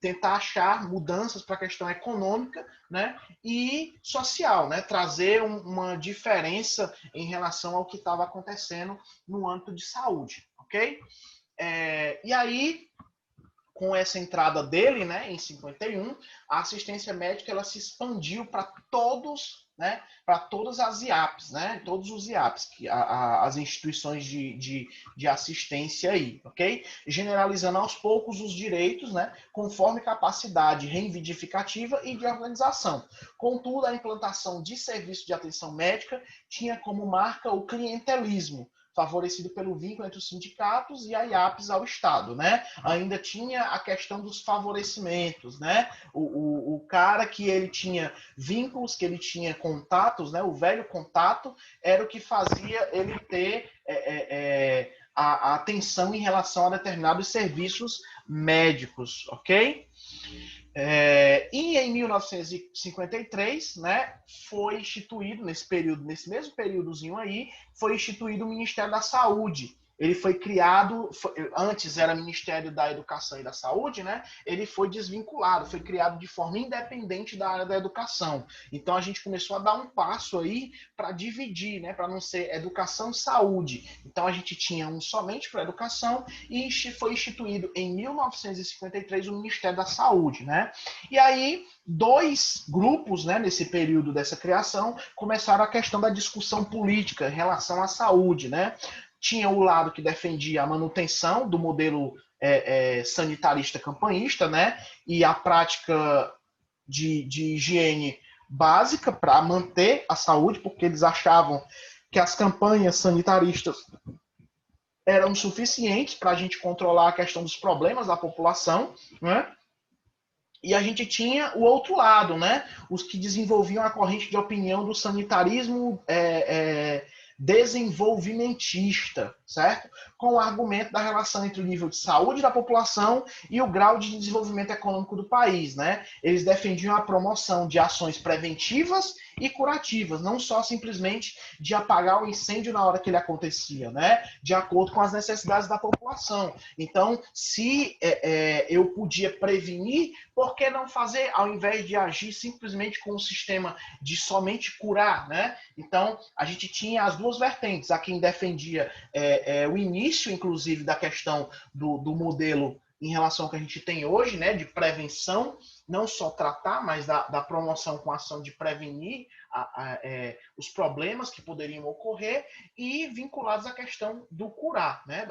tentar achar mudanças para a questão econômica, né, e social, né, trazer uma diferença em relação ao que estava acontecendo no âmbito de saúde, ok? E aí, com essa entrada dele, né, em 51, a assistência médica ela se expandiu para todos, né, para todas as IAPs, né, todos os IAPs, as instituições de assistência aí, ok? Generalizando aos poucos os direitos, né, conforme capacidade reivindicativa e de organização. Contudo, a implantação de serviços de atenção médica tinha como marca o clientelismo, favorecido pelo vínculo entre os sindicatos e a IAPs ao Estado, né? Ainda tinha a questão dos favorecimentos, né? O cara que ele tinha vínculos, que ele tinha contatos, né? O velho contato era o que fazia ele ter a atenção em relação a determinados serviços médicos, ok? E em 1953, né, foi instituído, nesse mesmo períodozinho aí, foi instituído o Ministério da Saúde. Ele foi criado, antes era Ministério da Educação e da Saúde, né? Ele foi desvinculado, foi criado de forma independente da área da educação. Então a gente começou a dar um passo aí para dividir, né? Para não ser educação e saúde. Então a gente tinha um somente para educação e foi instituído em 1953 o Ministério da Saúde, né? E aí dois grupos, né, nesse período dessa criação, começaram a questão da discussão política em relação à saúde, né? Tinha o lado que defendia a manutenção do modelo sanitarista campanhista, né? E a prática de higiene básica para manter a saúde, porque eles achavam que as campanhas sanitaristas eram suficientes para a gente controlar a questão dos problemas da população, né? E a gente tinha o outro lado, né? Os que desenvolviam a corrente de opinião do sanitarismo desenvolvimentista, certo? Com o argumento da relação entre o nível de saúde da população e o grau de desenvolvimento econômico do país, né? Eles defendiam a promoção de ações preventivas e curativas, não só simplesmente de apagar o incêndio na hora que ele acontecia, né? De acordo com as necessidades da população. Então, se eu podia prevenir, por que não fazer, ao invés de agir simplesmente com um sistema de somente curar, né? Então, a gente tinha as duas vertentes. Há quem defendia o início, inclusive, da questão do modelo em relação ao que a gente tem hoje, né, de prevenção, não só tratar, mas da promoção com a ação de prevenir os problemas que poderiam ocorrer e vinculados à questão do curar, né,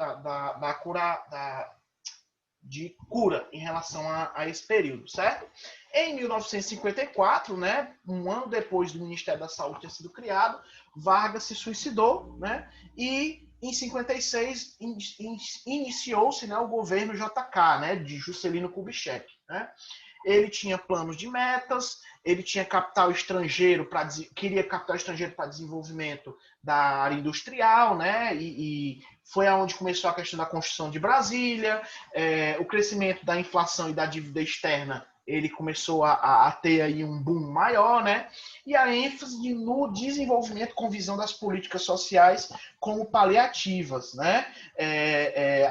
de cura em relação a esse período, certo? Em 1954, né, um ano depois do Ministério da Saúde ter sido criado, Vargas se suicidou, né, e em 56 iniciou-se, né, o governo JK, né, de Juscelino Kubitschek, né? Ele tinha planos de metas, ele tinha capital estrangeiro queria capital estrangeiro para desenvolvimento da área industrial, né? E foi aonde começou a questão da construção de Brasília, o crescimento da inflação e da dívida externa, ele começou a ter aí um boom maior, né? E a ênfase no desenvolvimento com visão das políticas sociais como paliativas, né?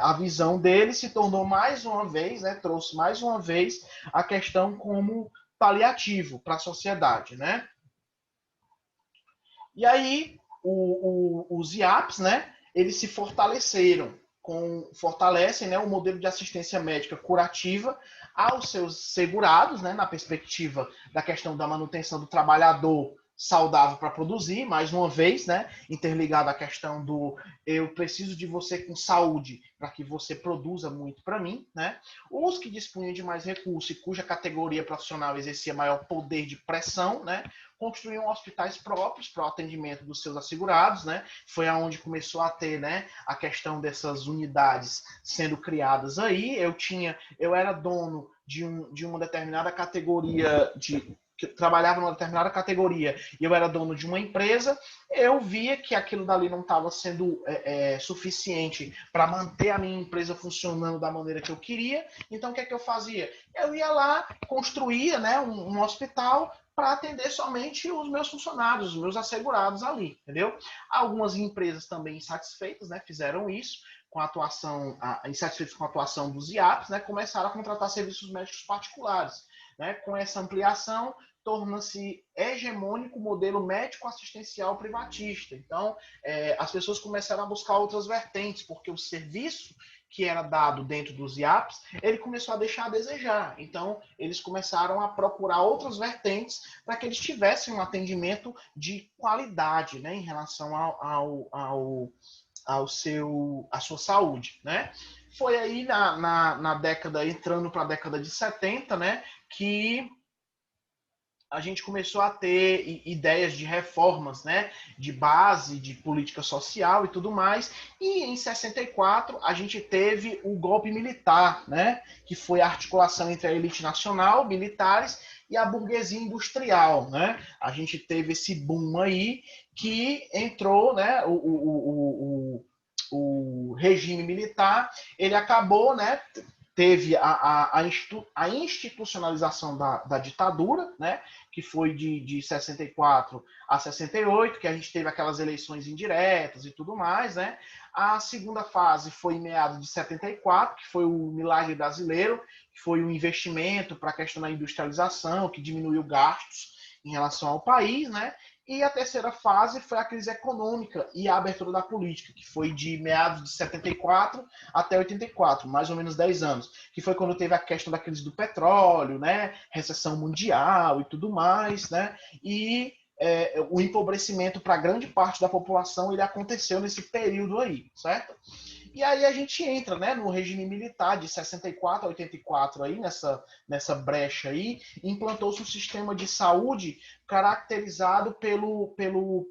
A visão dele se tornou mais uma vez, né? Trouxe mais uma vez a questão como paliativo para a sociedade, né? E aí os IAPs, né? Eles se fortaleceram, fortalecem, né, o modelo de assistência médica curativa aos seus segurados, né, na perspectiva da questão da manutenção do trabalhador saudável para produzir, mais uma vez, né, interligado à questão do eu preciso de você com saúde para que você produza muito para mim, né? Os que dispunham de mais recursos e cuja categoria profissional exercia maior poder de pressão, né, construíam hospitais próprios para o atendimento dos seus assegurados, né? Foi aonde começou a ter, né, a questão dessas unidades sendo criadas aí. Eu era dono de uma determinada categoria que trabalhava numa determinada categoria e eu era dono de uma empresa, eu via que aquilo dali não estava sendo suficiente para manter a minha empresa funcionando da maneira que eu queria. Então, o que é que eu fazia? Eu ia lá, construía, né, um hospital para atender somente os meus funcionários, os meus assegurados ali, entendeu? Algumas empresas também insatisfeitas, né, fizeram isso, com a atuação, insatisfeitos com a atuação dos IAPs, né, começaram a contratar serviços médicos particulares. Né? Com essa ampliação, torna-se hegemônico o modelo médico-assistencial privatista. Então, as pessoas começaram a buscar outras vertentes, porque o serviço que era dado dentro dos IAPs, ele começou a deixar a desejar. Então, eles começaram a procurar outras vertentes para que eles tivessem um atendimento de qualidade, né, em relação à sua saúde, né? Foi aí na década, entrando para a década de 70, né, que a gente começou a ter ideias de reformas, né, de base, de política social e tudo mais. E em 64 a gente teve o golpe militar, né, que foi a articulação entre a elite nacional, militares, e a burguesia industrial, né? A gente teve esse boom aí que entrou, né, o regime militar, ele acabou, né, teve a institucionalização da ditadura, né, que foi de 64 a 68, que a gente teve aquelas eleições indiretas e tudo mais, né? A segunda fase foi em meados de 74, que foi o milagre brasileiro, que foi o investimento para a questão da industrialização, que diminuiu gastos em relação ao país, né? E a terceira fase foi a crise econômica e a abertura da política, que foi de meados de 74 até 84, mais ou menos 10 anos, que foi quando teve a questão da crise do petróleo, né, recessão mundial e tudo mais, né, e o empobrecimento para grande parte da população ele aconteceu nesse período aí, certo? E aí a gente entra, né, no regime militar de 64 a 84 aí, nessa brecha aí, implantou-se um sistema de saúde caracterizado pelo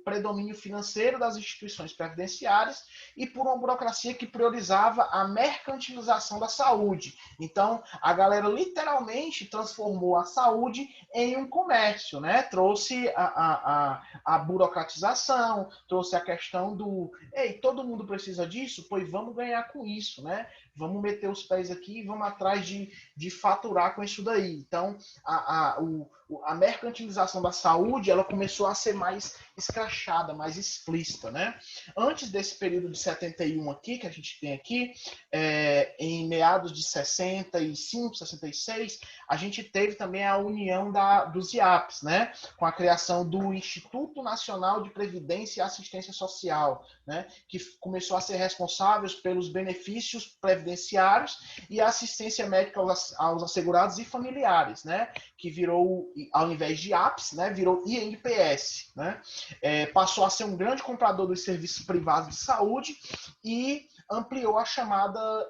predomínio financeiro das instituições previdenciárias e por uma burocracia que priorizava a mercantilização da saúde. Então, a galera literalmente transformou a saúde em um comércio, né? Trouxe a burocratização, trouxe a questão do ei, todo mundo precisa disso? Pois vamos ganhar com isso, né? vamos meter os pés aqui e vamos atrás de faturar com isso daí. Então, a mercantilização da saúde, ela começou a ser mais escrachada, mais explícita, né? Antes desse período de 71 aqui, que a gente tem aqui, em meados de 65, 66, a gente teve também a união dos IAPs, né? Com a criação do Instituto Nacional de Previdência e Assistência Social, né? Que começou a ser responsável pelos benefícios previdenciários e assistência médica aos assegurados e familiares, né? Que virou, ao invés de IAPs, né? Virou INPS, né? Passou a ser um grande comprador dos serviços privados de saúde e ampliou a chamada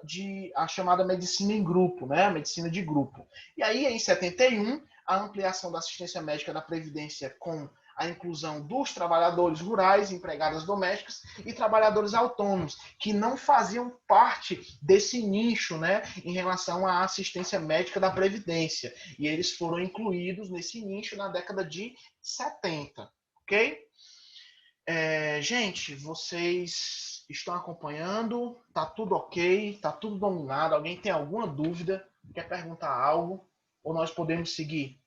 medicina em grupo, né? A medicina de grupo. E aí, em 71, a ampliação da assistência médica da Previdência com a inclusão dos trabalhadores rurais, empregadas domésticas e trabalhadores autônomos, que não faziam parte desse nicho, né, em relação à assistência médica da Previdência. E eles foram incluídos nesse nicho na década de 70, ok? Gente, vocês estão acompanhando? Tá tudo ok? Tá tudo dominado? Alguém tem alguma dúvida? Quer perguntar algo? Ou nós podemos seguir?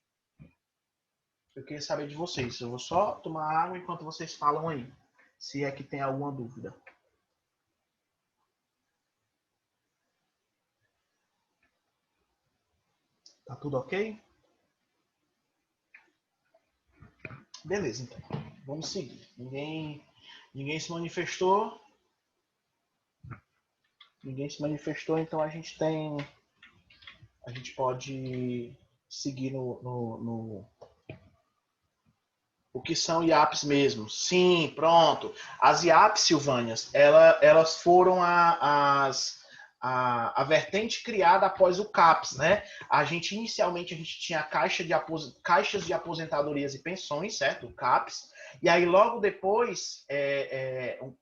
Eu queria saber de vocês. Eu vou só tomar água enquanto vocês falam aí. Se é que tem alguma dúvida. Tá tudo ok? Beleza, então. Vamos seguir. Ninguém se manifestou. Ninguém se manifestou, então a gente pode seguir no o que são IAPs mesmo. Sim, pronto. As IAPs, Silvânias, elas foram a vertente criada após o CAPS, né? Inicialmente, a gente tinha caixas de aposentadorias e pensões, certo? O CAPS. E aí, logo depois,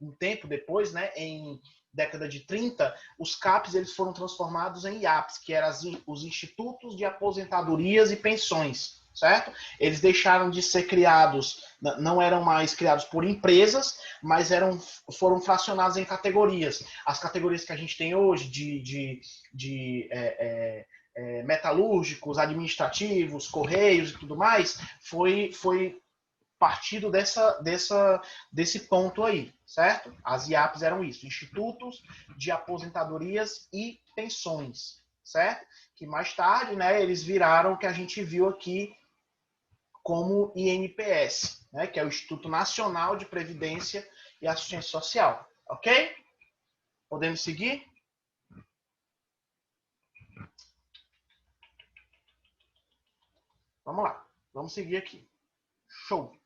um tempo depois, né, em década de 30, os CAPs eles foram transformados em IAPs, que eram os Institutos de Aposentadorias e Pensões, certo? Eles deixaram de ser criados, não eram mais criados por empresas, mas foram fracionados em categorias. As categorias que a gente tem hoje de metalúrgicos, administrativos, correios e tudo mais, foi partido desse ponto aí, certo? As IAPs eram isso, Institutos de Aposentadorias e Pensões, certo? Que mais tarde, né, eles viraram o que a gente viu aqui como INPS, né, que é o Instituto Nacional de Previdência e Assistência Social, ok? Podemos seguir? Vamos lá, vamos seguir aqui. Show!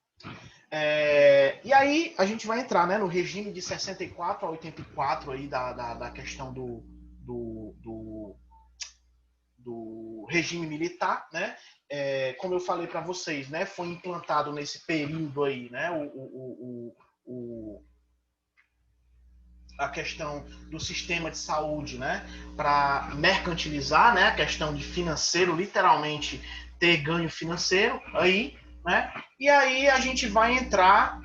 E aí a gente vai entrar, né, no regime de 64 a 84 aí da questão do regime militar, né? Como eu falei para vocês, né, foi implantado nesse período aí, né, a questão do sistema de saúde, né, para mercantilizar, né, a questão de financeiro, literalmente ter ganho financeiro aí, né? E aí a gente vai entrar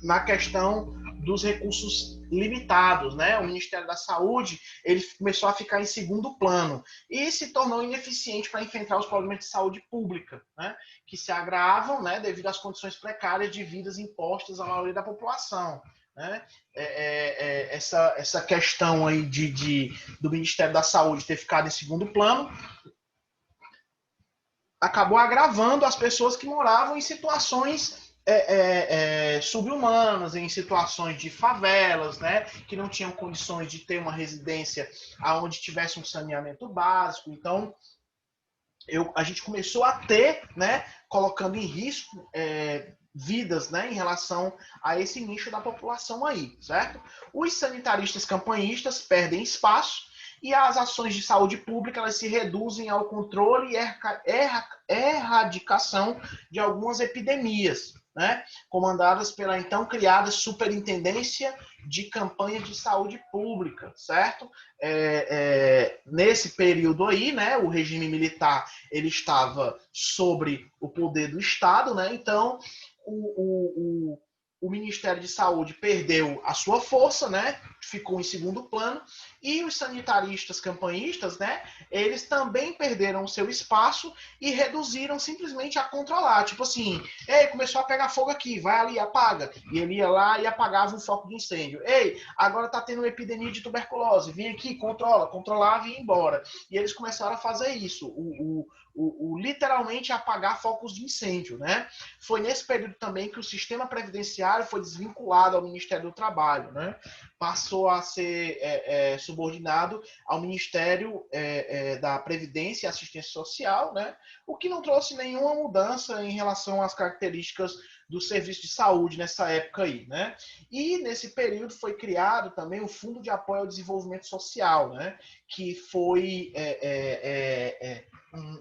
na questão dos recursos limitados, né? O Ministério da Saúde ele começou a ficar em segundo plano e se tornou ineficiente para enfrentar os problemas de saúde pública, né? Que se agravam, né? Devido às condições precárias de vidas impostas à maioria da população, né? Essa questão aí do Ministério da Saúde ter ficado em segundo plano acabou agravando as pessoas que moravam em situações subhumanas, em situações de favelas, né, que não tinham condições de ter uma residência onde tivesse um saneamento básico. Então, a gente começou a ter, né, colocando em risco vidas, né, em relação a esse nicho da população aí, certo? Os sanitaristas campanhistas perdem espaço e as ações de saúde pública elas se reduzem ao controle e erradicação de algumas epidemias, né, comandadas pela então criada Superintendência de Campanha de Saúde Pública, certo? Nesse período aí, né, o regime militar ele estava sobre o poder do Estado, né? Então o Ministério de Saúde perdeu a sua força, né? Ficou em segundo plano E os sanitaristas campanhistas, né, eles também perderam o seu espaço e reduziram simplesmente a controlar. Tipo assim, ei, começou a pegar fogo aqui, vai ali, apaga. E ele ia lá e apagava um foco de incêndio. Ei, agora tá tendo uma epidemia de tuberculose, vem aqui, controla, controlava e ia embora. E eles começaram a fazer isso, literalmente apagar focos de incêndio, né? Foi nesse período também que o sistema previdenciário foi desvinculado ao Ministério do Trabalho, né? Passou a ser subordinado ao Ministério da Previdência e Assistência Social, né? O que não trouxe nenhuma mudança em relação às características do serviço de saúde nessa época aí, né? E nesse período foi criado também o Fundo de Apoio ao Desenvolvimento Social, né? Que foi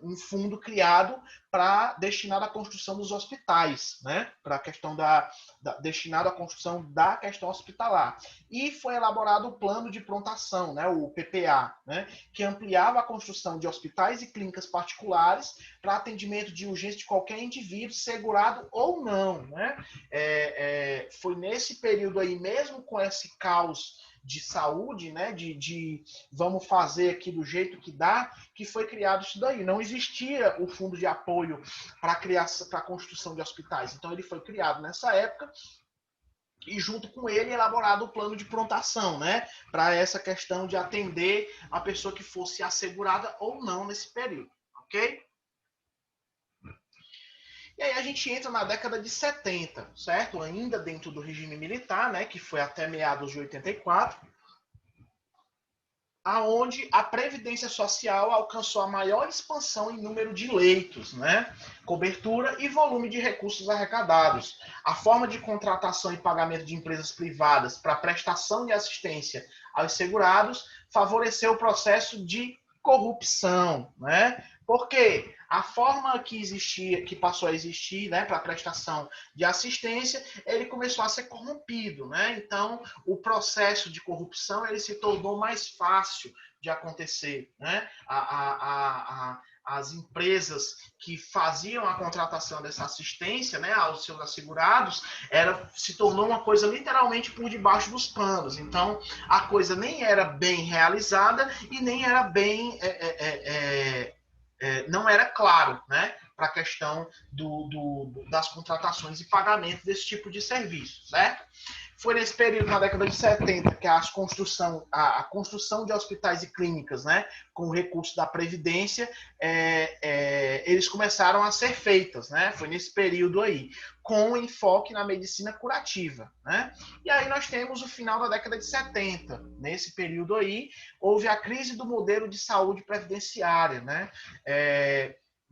um fundo criado para destinado à construção dos hospitais, né? Para a questão destinado à construção da questão hospitalar. E foi elaborado o plano de prontação, né? O PPA, né? Que ampliava a construção de hospitais e clínicas particulares para atendimento de urgência de qualquer indivíduo, segurado ou não, né? Foi nesse período aí, mesmo com esse caos de saúde, né, de vamos fazer aqui do jeito que dá, que foi criado isso daí. Não existia o fundo de apoio para a construção de hospitais. Então ele foi criado nessa época e junto com ele elaborado o plano de prontação, né, para essa questão de atender a pessoa que fosse assegurada ou não nesse período, ok? E aí a gente entra na década de 70, certo? Ainda dentro do regime militar, né, que foi até meados de 84, aonde a Previdência Social alcançou a maior expansão em número de leitos, né? Cobertura e volume de recursos arrecadados. A forma de contratação e pagamento de empresas privadas para prestação de assistência aos segurados favoreceu o processo de corrupção, né? Porque a forma que existia, que passou a existir, né, para prestação de assistência, ele começou a ser corrompido, né? Então, o processo de corrupção ele se tornou mais fácil de acontecer, né? As empresas que faziam a contratação dessa assistência, né, aos seus assegurados, se tornou uma coisa literalmente por debaixo dos panos. Então, a coisa nem era bem realizada e nem era bem não era claro, né, para a questão das contratações e pagamento desse tipo de serviço, certo? Foi nesse período, na década de 70, que a construção de hospitais e clínicas, né, com o recurso da Previdência, eles começaram a ser feitas, né? Foi nesse período aí, com enfoque na medicina curativa, né? E aí nós temos o final da década de 70. Nesse período aí, houve a crise do modelo de saúde previdenciária, né?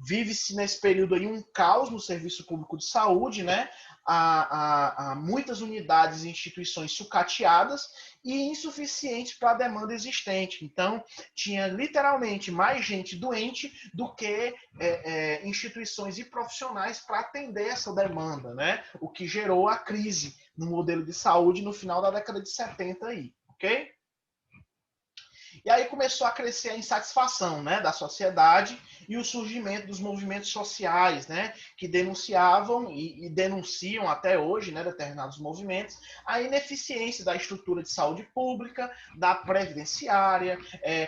Vive-se nesse período aí um caos no serviço público de saúde, né? Há muitas unidades e instituições sucateadas e insuficientes para a demanda existente. Então, tinha literalmente mais gente doente do que instituições e profissionais para atender essa demanda, né? O que gerou a crise no modelo de saúde no final da década de 70 aí, ok? E aí começou a crescer a insatisfação, né, da sociedade e o surgimento dos movimentos sociais, né, que denunciavam e denunciam até hoje, né, determinados movimentos, a ineficiência da estrutura de saúde pública, da previdenciária,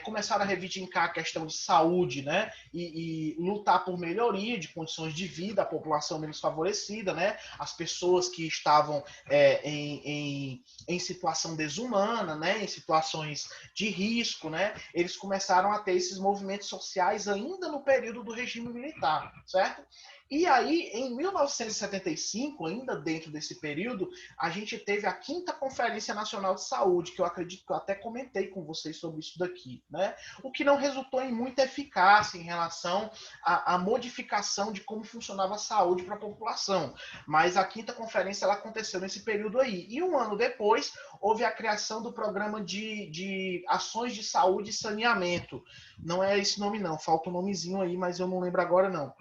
começaram a reivindicar a questão de saúde, né, e lutar por melhoria de condições de vida à população menos favorecida, né, as pessoas que estavam em situação desumana, né, em situações de risco, né, eles começaram a ter esses movimentos sociais ainda no período do regime militar, certo? E aí, em 1975, ainda dentro desse período, a gente teve a 5ª Conferência Nacional de Saúde, que eu acredito que eu até comentei com vocês sobre isso daqui, né? O que não resultou em muita eficácia em relação à modificação de como funcionava a saúde para a população. Mas a 5ª Conferência ela aconteceu nesse período aí. E um ano depois, houve a criação do Programa de Ações de Saúde e Saneamento. Não é esse nome não, falta um nomezinho aí, mas eu não lembro agora não.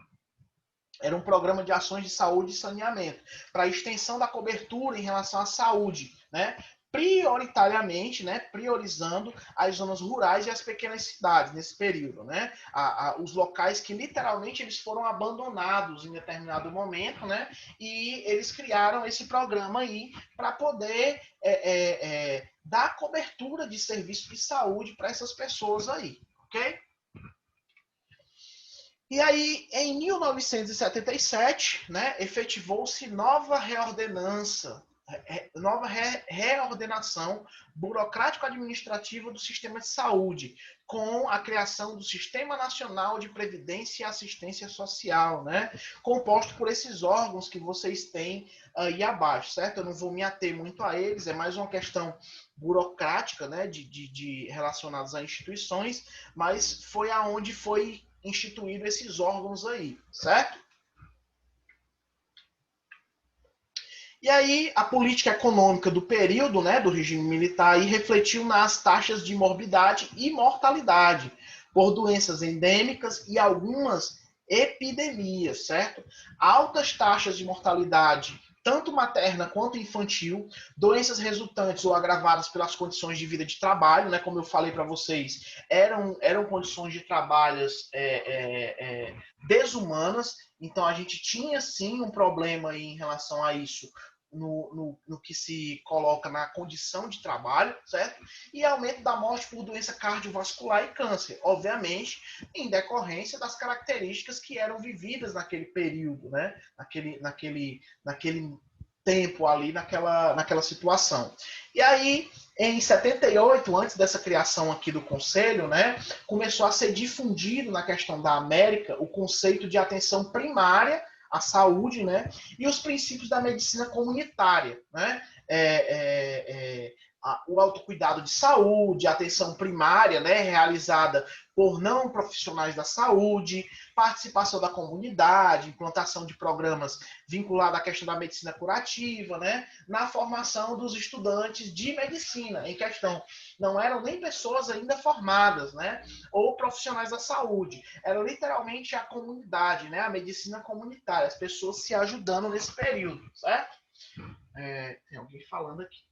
Era um programa de ações de saúde e saneamento, para extensão da cobertura em relação à saúde, né? Prioritariamente, né, priorizando as zonas rurais e as pequenas cidades nesse período, né? Os locais que literalmente eles foram abandonados em determinado momento, né? E eles criaram esse programa aí para poder dar cobertura de serviço de saúde para essas pessoas aí, ok? E aí, em 1977, né, efetivou-se nova reordenação burocrático-administrativa do sistema de saúde, com a criação do Sistema Nacional de Previdência e Assistência Social, né, composto por esses órgãos que vocês têm aí abaixo, certo? Eu não vou me ater muito a eles, é mais uma questão burocrática, né, de relacionados a instituições, mas foi aonde foi instituído esses órgãos aí, certo? E aí a política econômica do período, né, do regime militar, aí, refletiu nas taxas de morbidade e mortalidade por doenças endêmicas e algumas epidemias, certo? Altas taxas de mortalidade, tanto materna quanto infantil, doenças resultantes ou agravadas pelas condições de vida de trabalho, né? Como eu falei para vocês, eram condições de trabalho desumanas, então a gente tinha sim um problema em relação a isso no que se coloca na condição de trabalho, certo? E aumento da morte por doença cardiovascular e câncer, obviamente, em decorrência das características que eram vividas naquele período, né? Naquele tempo ali, naquela situação. E aí, em 78, antes dessa criação aqui do Conselho, né, começou a ser difundido na questão da América o conceito de atenção primária à saúde, né, e os princípios da medicina comunitária, né, o autocuidado de saúde, a atenção primária, né, realizada por não profissionais da saúde, participação da comunidade, implantação de programas vinculados à questão da medicina curativa, né, na formação dos estudantes de medicina em questão. Não eram nem pessoas ainda formadas, né, ou profissionais da saúde. Era literalmente a comunidade, né, a medicina comunitária, as pessoas se ajudando nesse período, certo? Tem alguém falando aqui.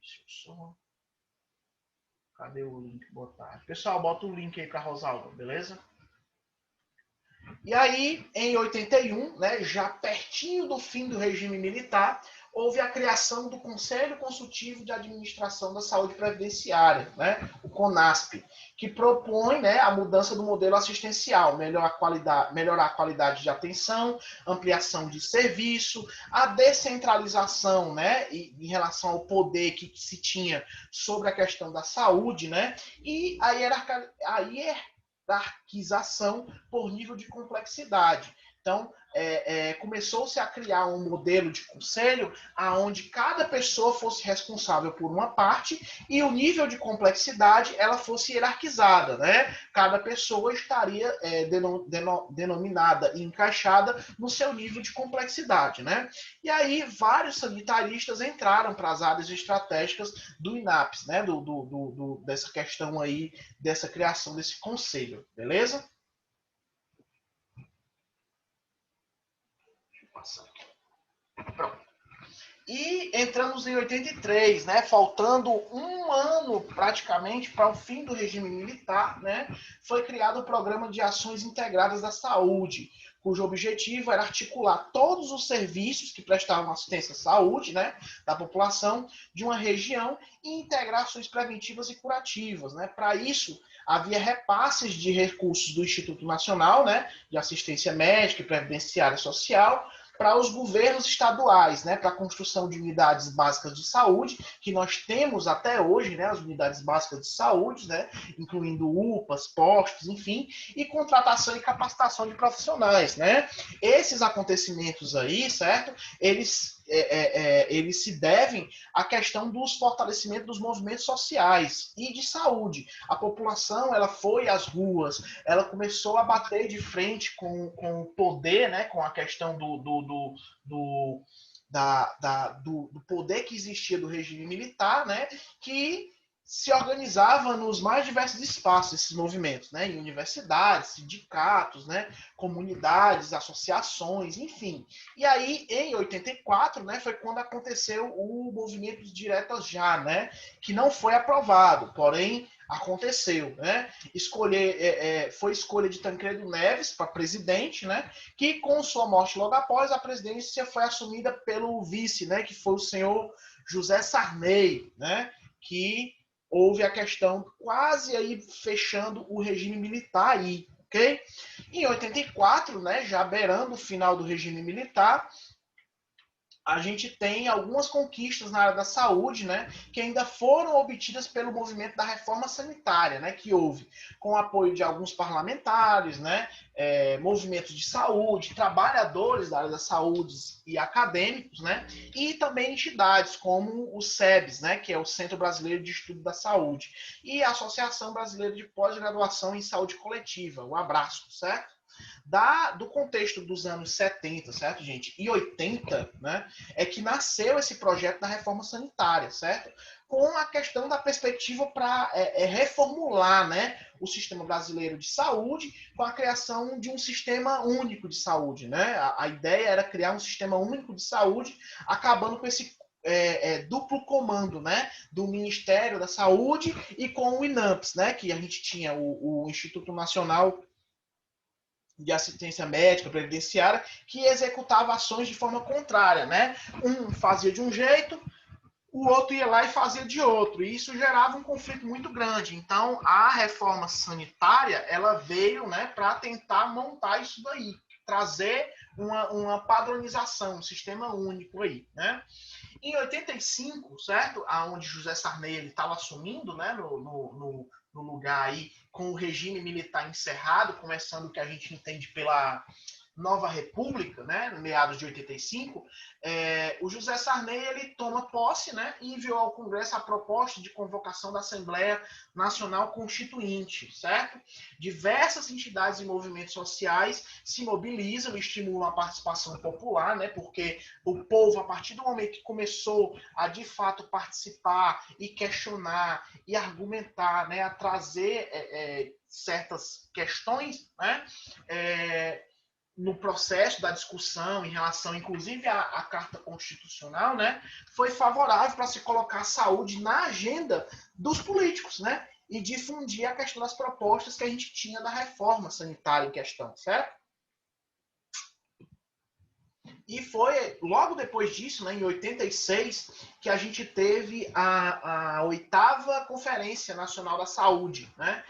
Deixa eu só... Cadê o link? Botar. Pessoal, bota o link aí para Rosalba, beleza? E aí, em 81, né, já pertinho do fim do regime militar, houve a criação do Conselho Consultivo de Administração da Saúde Previdenciária, né, o CONASP, que propõe, né, a mudança do modelo assistencial, melhorar a qualidade de atenção, ampliação de serviço, a descentralização, né, em relação ao poder que se tinha sobre a questão da saúde, né, e a hierarquização por nível de complexidade. Então, começou-se a criar um modelo de conselho onde cada pessoa fosse responsável por uma parte e o nível de complexidade ela fosse hierarquizada, né? Cada pessoa estaria denominada e encaixada no seu nível de complexidade, né? E aí vários sanitaristas entraram para as áreas estratégicas do INAPS, né? Dessa questão aí, dessa criação desse conselho, beleza? Passar aqui. Pronto. E entramos em 83, né, faltando um ano praticamente para o fim do regime militar, né, foi criado o Programa de Ações Integradas da Saúde, cujo objetivo era articular todos os serviços que prestavam assistência à saúde, né, da população de uma região e integrar ações preventivas e curativas, né. Para isso, havia repasses de recursos do Instituto Nacional, né, de Assistência Médica e Previdenciária Social, para os governos estaduais, né, para a construção de unidades básicas de saúde, que nós temos até hoje, né, as unidades básicas de saúde, né, incluindo UPAs, postos, enfim, e contratação e capacitação de profissionais, né. Esses acontecimentos aí, certo, eles se devem à questão dos fortalecimentos dos movimentos sociais e de saúde. A população ela foi às ruas, ela começou a bater de frente com o poder, né, com a questão do poder que existia do regime militar, né, que se organizava nos mais diversos espaços, esses movimentos, né, em universidades, sindicatos, né, comunidades, associações, enfim. E aí, em 84, né, foi quando aconteceu o movimento de diretas já, né, que não foi aprovado, porém aconteceu, né? Foi escolha de Tancredo Neves para presidente, né? Que com sua morte logo após a presidência foi assumida pelo vice, né? Que foi o senhor José Sarney, né, que houve a questão quase aí fechando o regime militar aí, ok? Em 84, né, já beirando o final do regime militar, a gente tem algumas conquistas na área da saúde, né, que ainda foram obtidas pelo movimento da reforma sanitária, né, que houve com o apoio de alguns parlamentares, né, movimentos de saúde, trabalhadores da área da saúde e acadêmicos, né, e também entidades como o SEBS, né, que é o Centro Brasileiro de Estudo da Saúde, e a Associação Brasileira de Pós-Graduação em Saúde Coletiva, o ABRASCO, certo? Do contexto dos anos 70, certo, gente? E 80, né? É que nasceu esse projeto da reforma sanitária, certo? Com a questão da perspectiva para reformular, né, o sistema brasileiro de saúde com a criação de um sistema único de saúde, né? A ideia era criar um sistema único de saúde, acabando com esse duplo comando, né, do Ministério da Saúde e com o INAMPS, né, que a gente tinha o Instituto Nacional de Assistência Médica Previdenciária, que executava ações de forma contrária, né? Um fazia de um jeito, o outro ia lá e fazia de outro, e isso gerava um conflito muito grande. Então, a reforma sanitária, ela veio, né, para tentar montar isso daí, trazer uma padronização, um sistema único aí, né? Em 85, certo? Aonde José Sarney ele estava assumindo, né, no lugar aí, com o regime militar encerrado, começando o que a gente entende pela Nova República, né, no meados de 85, o José Sarney ele toma posse, né, e enviou ao Congresso a proposta de convocação da Assembleia Nacional Constituinte, certo? Diversas entidades e movimentos sociais se mobilizam e estimulam a participação popular, né, porque o povo, a partir do momento que começou a, de fato, participar e questionar e argumentar, né, a trazer certas questões, né, no processo da discussão em relação, inclusive, à Carta Constitucional, né, foi favorável para se colocar a saúde na agenda dos políticos, né, e difundir a questão das propostas que a gente tinha da reforma sanitária em questão, certo? E foi logo depois disso, né, em 86, que a gente teve a 8ª Conferência Nacional da Saúde, né,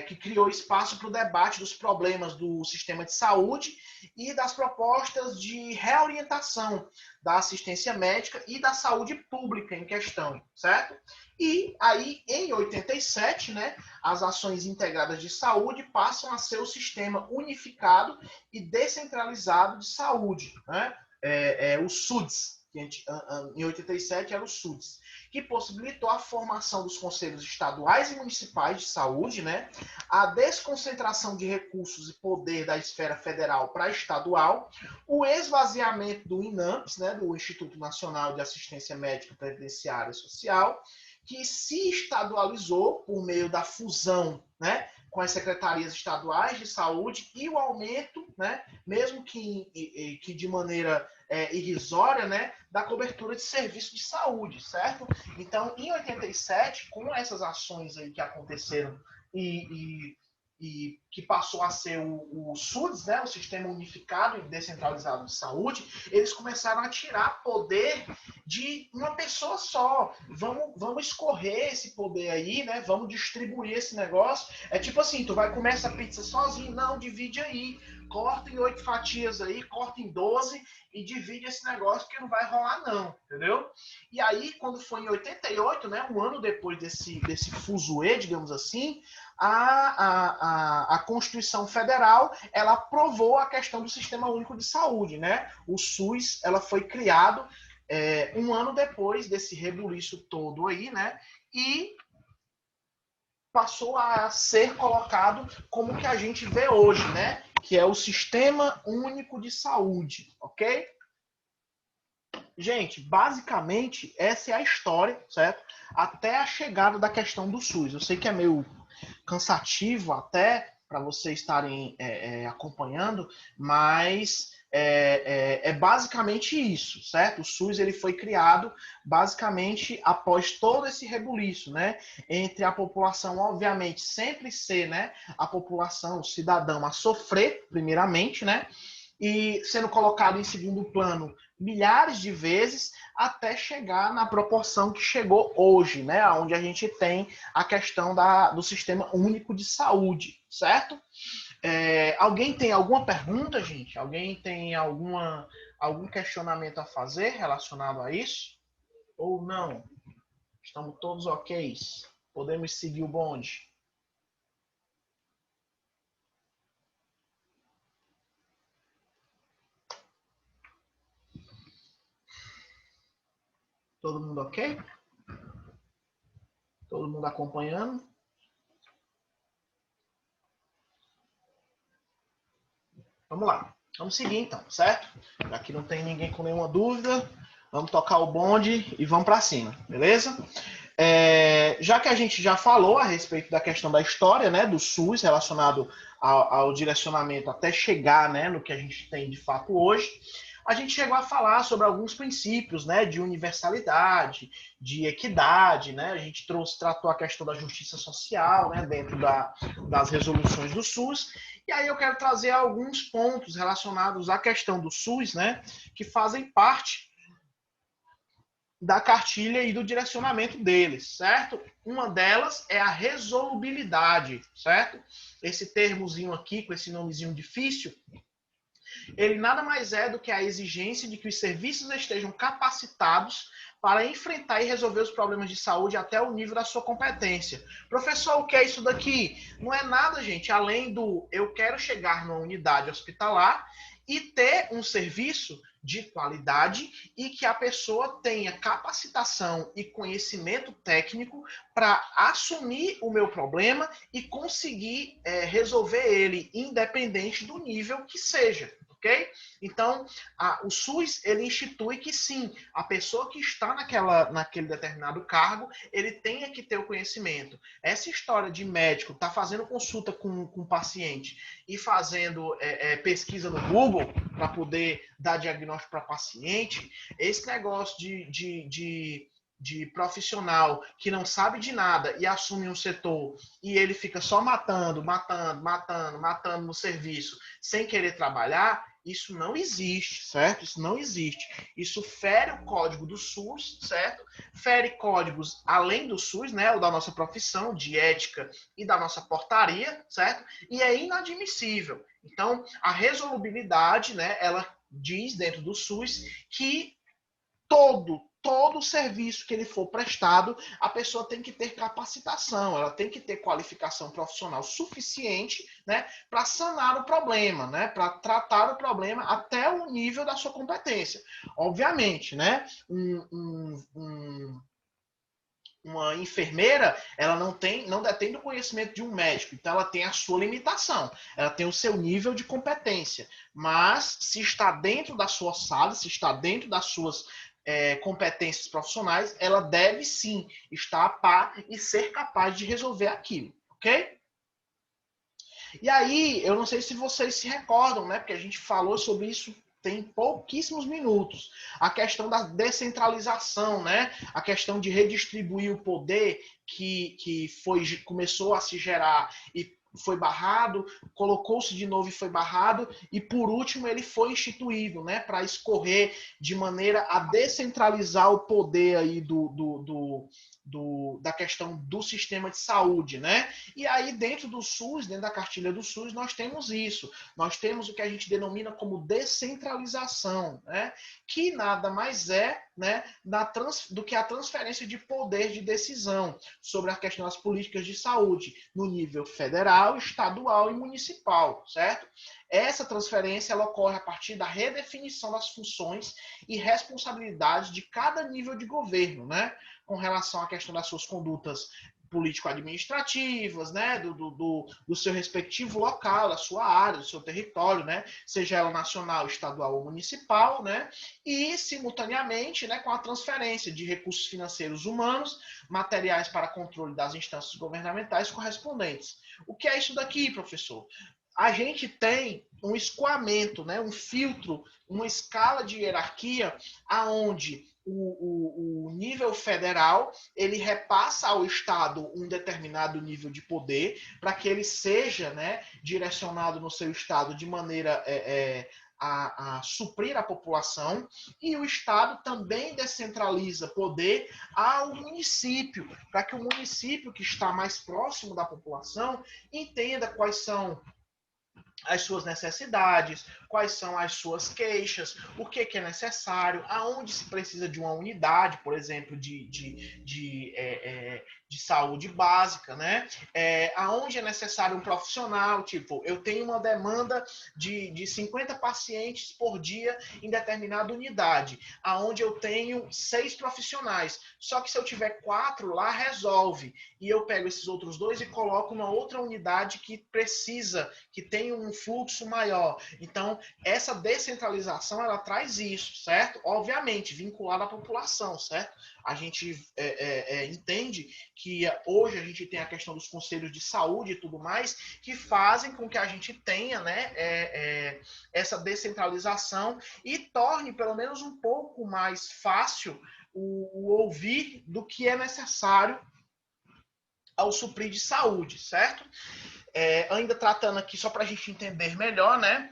que criou espaço para o debate dos problemas do sistema de saúde e das propostas de reorientação da assistência médica e da saúde pública em questão, certo? E aí, em 87, né, as ações integradas de saúde passam a ser o sistema unificado e descentralizado de saúde, né? O SUDS, que em 87 era o SUDS, que possibilitou a formação dos conselhos estaduais e municipais de saúde, né? A desconcentração de recursos e poder da esfera federal para a estadual, o esvaziamento do INAMPS, né, do Instituto Nacional de Assistência Médica Previdenciária e Social, que se estadualizou por meio da fusão, né, com as secretarias estaduais de saúde e o aumento, né, mesmo que de maneira irrisória, né, da cobertura de serviços de saúde, certo? Então, em 87, com essas ações aí que aconteceram e que passou a ser o SUDS, né, o Sistema Unificado e Descentralizado de Saúde, eles começaram a tirar poder de uma pessoa só. Vamos escorrer esse poder aí, né? Vamos distribuir esse negócio. É tipo assim, tu vai comer essa pizza sozinho? Não, divide aí. Corta em 8 fatias aí, corta em 12 e divide esse negócio que não vai rolar não, entendeu? E aí, quando foi em 88, né, um ano depois desse fuzuê, digamos assim, a Constituição Federal ela aprovou a questão do Sistema Único de Saúde, né? O SUS ela foi criado um ano depois desse rebuliço todo aí, né? E passou a ser colocado como que a gente vê hoje, né? Que é o Sistema Único de Saúde, ok? Gente, basicamente, essa é a história, certo? Até a chegada da questão do SUS. Eu sei que é meio cansativo até para vocês estarem acompanhando, mas é basicamente isso, certo? O SUS ele foi criado basicamente após todo esse rebuliço, né? Entre a população, obviamente, sempre ser, né, a população, o cidadão a sofrer, primeiramente, né? e sendo colocado em segundo plano milhares de vezes até chegar na proporção que chegou hoje, né? Onde a gente tem a questão do Sistema Único de Saúde, certo? Alguém tem alguma pergunta, gente? Alguém tem algum questionamento a fazer relacionado a isso? Ou não? Estamos todos ok? Podemos seguir o bonde? Todo mundo ok? Todo mundo acompanhando? Vamos lá. Vamos seguir então, certo? Aqui não tem ninguém com nenhuma dúvida. Vamos tocar o bonde e vamos para cima, beleza? Já que a gente já falou a respeito da questão da história, né, do SUS relacionado ao direcionamento até chegar, né, no que a gente tem de fato hoje, a gente chegou a falar sobre alguns princípios, né, de universalidade, de equidade, né, a gente tratou a questão da justiça social, né, dentro das resoluções do SUS, e aí eu quero trazer alguns pontos relacionados à questão do SUS, né, que fazem parte da cartilha e do direcionamento deles, certo? Uma delas é a resolubilidade, certo? Esse termozinho aqui, com esse nomezinho difícil, ele nada mais é do que a exigência de que os serviços estejam capacitados para enfrentar e resolver os problemas de saúde até o nível da sua competência. Professor, o que é isso daqui? Não é nada, gente, além do eu quero chegar numa unidade hospitalar e ter um serviço de qualidade e que a pessoa tenha capacitação e conhecimento técnico para assumir o meu problema e conseguir resolver ele, independente do nível que seja. Okay? Então, o SUS ele institui que sim, a pessoa que está naquele determinado cargo, ele tenha que ter o conhecimento. Essa história de médico tá fazendo consulta com o paciente e fazendo pesquisa no Google para poder dar diagnóstico para paciente, esse negócio de profissional que não sabe de nada e assume um setor e ele fica só matando no serviço sem querer trabalhar, isso não existe, certo? Isso não existe. Isso fere o código do SUS, certo? Fere códigos além do SUS, né? O da nossa profissão, de ética e da nossa portaria, certo? E é inadmissível. Então, a resolubilidade, né? Ela diz dentro do SUS que todo serviço que ele for prestado, a pessoa tem que ter capacitação, ela tem que ter qualificação profissional suficiente, né, para sanar o problema, né, para tratar o problema até o nível da sua competência. Obviamente, né, uma enfermeira, ela não detém o conhecimento de um médico, então ela tem a sua limitação, ela tem o seu nível de competência, mas se está dentro da sua sala, se está dentro das suas competências profissionais, ela deve sim estar a par e ser capaz de resolver aquilo, ok? E aí, eu não sei se vocês se recordam, né? Porque a gente falou sobre isso tem pouquíssimos minutos. A questão da descentralização, né? A questão de redistribuir o poder que começou a se gerar e foi barrado, colocou-se de novo e foi barrado, e por último ele foi instituído, né, para escorrer de maneira a descentralizar o poder aí da questão do sistema de saúde, né? E aí dentro do SUS, dentro da cartilha do SUS, nós temos isso, nós temos o que a gente denomina como descentralização, né? Que nada mais é, né, do que a transferência de poder de decisão sobre a questão das políticas de saúde no nível federal, estadual e municipal, certo? Essa transferência ela ocorre a partir da redefinição das funções e responsabilidades de cada nível de governo, né? Com relação à questão das suas condutas político-administrativas, né, do seu respectivo local, da sua área, do seu território, né, seja ela nacional, estadual ou municipal, né, e simultaneamente, né, com a transferência de recursos financeiros humanos, materiais para controle das instâncias governamentais correspondentes. O que é isso daqui, professor? A gente tem um escoamento, né, um filtro, uma escala de hierarquia aonde o nível federal ele repassa ao Estado um determinado nível de poder para que ele seja, né, direcionado no seu Estado de maneira a suprir a população, e o Estado também descentraliza poder ao município, para que o município que está mais próximo da população entenda quais são as suas necessidades, quais são as suas queixas, o que é necessário, aonde se precisa de uma unidade, por exemplo, de saúde básica, né? Aonde é necessário um profissional, tipo, eu tenho uma demanda de 50 pacientes por dia em determinada unidade, aonde eu tenho 6 profissionais, só que se eu tiver 4 lá, resolve, e eu pego esses outros 2 e coloco numa outra unidade que precisa, que tem um fluxo maior. Então, essa descentralização, ela traz isso, certo? Obviamente, vinculado à população, certo? A gente entende que hoje a gente tem a questão dos conselhos de saúde e tudo mais, que fazem com que a gente tenha, né, essa descentralização e torne pelo menos um pouco mais fácil o ouvir do que é necessário ao suprir de saúde, certo? Ainda tratando aqui, só para a gente entender melhor, né?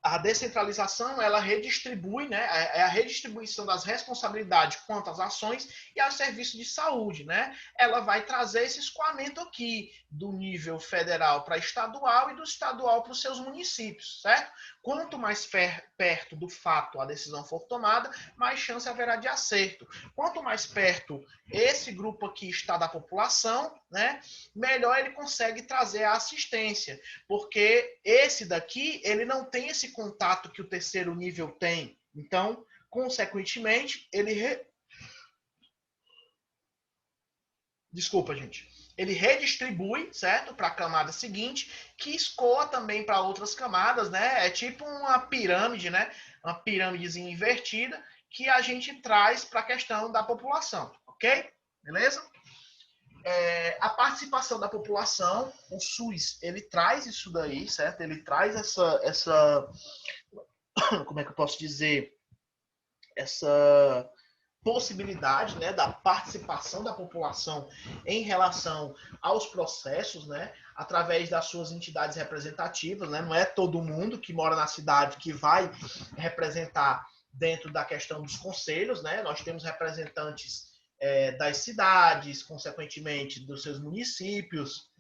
A descentralização, ela redistribui, né? É a redistribuição das responsabilidades quanto às ações e aos serviços de saúde, né? Ela vai trazer esse escoamento aqui do nível federal para estadual e do estadual para os seus municípios, certo? Quanto mais perto do fato a decisão for tomada, mais chance haverá de acerto. Quanto mais perto esse grupo aqui está da população, né? Melhor ele consegue trazer a assistência, porque esse daqui, ele não tem esse contato que o terceiro nível tem. Então, consequentemente, Desculpa, gente. Ele redistribui, certo? Para a camada seguinte, que escoa também para outras camadas, né? É tipo uma pirâmide, né? Uma pirâmidezinha invertida que a gente traz para a questão da população, ok? Beleza? A participação da população, o SUS, ele traz isso daí, certo? Ele traz essa como é que eu posso dizer? Essa possibilidade, né, da participação da população em relação aos processos, né, através das suas entidades representativas, né, não é todo mundo que mora na cidade que vai representar dentro da questão dos conselhos, né, nós temos representantes das cidades, consequentemente dos seus municípios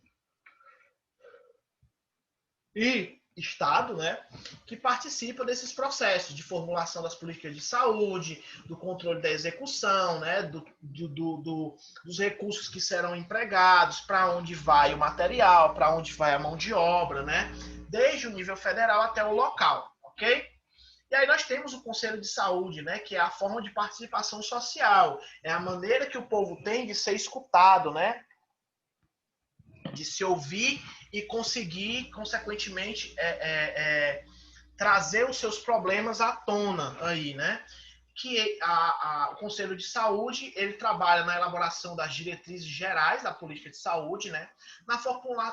e Estado, né, que participa desses processos de formulação das políticas de saúde, do controle da execução, né, dos recursos que serão empregados, para onde vai o material, para onde vai a mão de obra, né, desde o nível federal até o local, ok? E aí nós temos o Conselho de Saúde, né, que é a forma de participação social, é a maneira que o povo tem de ser escutado, né, de se ouvir e conseguir, consequentemente, trazer os seus problemas à tona aí, né? Que o Conselho de Saúde, ele trabalha na elaboração das diretrizes gerais da política de saúde, né?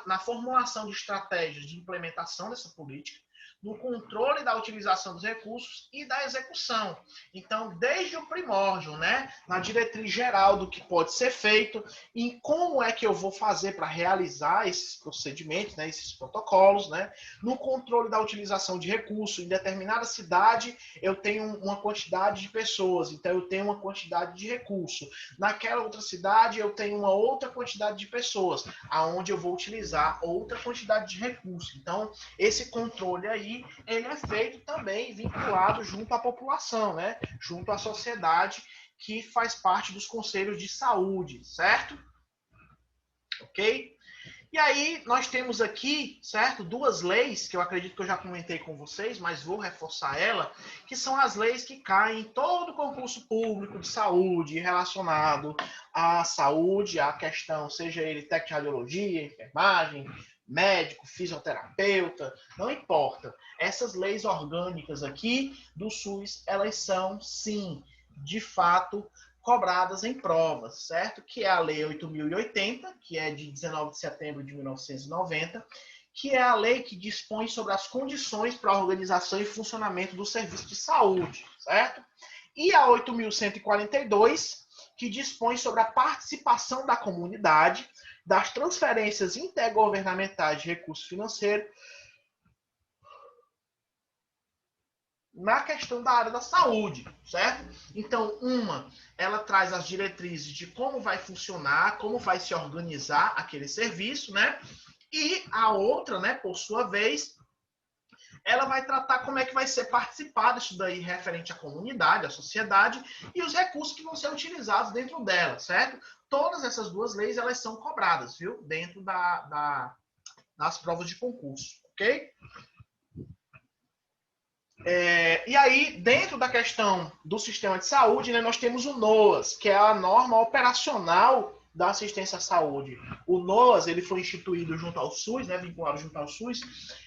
Na formulação de estratégias de implementação dessa política, no controle da utilização dos recursos e da execução. Então, desde o primórdio, né, na diretriz geral do que pode ser feito, em como é que eu vou fazer para realizar esses procedimentos, né, esses protocolos, né, no controle da utilização de recursos. Em determinada cidade, eu tenho uma quantidade de pessoas, então eu tenho uma quantidade de recurso. Naquela outra cidade, eu tenho uma outra quantidade de pessoas, aonde eu vou utilizar outra quantidade de recursos. Então, esse controle aí, ele é feito também vinculado junto à população, né? Junto à sociedade que faz parte dos conselhos de saúde, certo? Ok? E aí nós temos aqui, certo, duas leis que eu acredito que eu já comentei com vocês, mas vou reforçar ela, que são as leis que caem em todo concurso público de saúde relacionado à saúde, à questão, seja ele técnico de radiologia, enfermagem, médico, fisioterapeuta, não importa. Essas leis orgânicas aqui do SUS, elas são, sim, de fato, cobradas em provas, certo? Que é a Lei 8.080, que é de 19 de setembro de 1990, que é a lei que dispõe sobre as condições para a organização e funcionamento do serviço de saúde, certo? E a 8.142, que dispõe sobre a participação da comunidade, das transferências intergovernamentais de recursos financeiros na questão da área da saúde, certo? Então, ela traz as diretrizes de como vai funcionar, como vai se organizar aquele serviço, né? E a outra, né, por sua vez, ela vai tratar como é que vai ser participado isso daí referente à comunidade, à sociedade e os recursos que vão ser utilizados dentro dela, certo? Todas essas duas leis, elas são cobradas, viu? Dentro das provas de concurso, ok? E aí, dentro da questão do sistema de saúde, né, nós temos o NOAS, que é a norma operacional da assistência à saúde. O NOAS ele foi instituído junto ao SUS, né, vinculado junto ao SUS,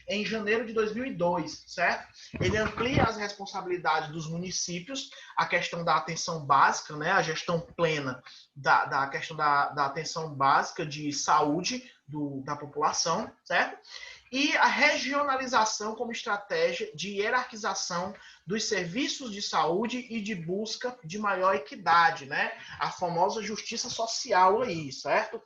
em janeiro de 2002, certo? Ele amplia as responsabilidades dos municípios, a questão da atenção básica, né, a gestão plena da questão da atenção básica de saúde da população, certo? E a regionalização como estratégia de hierarquização dos serviços de saúde e de busca de maior equidade, né? A famosa justiça social aí, certo?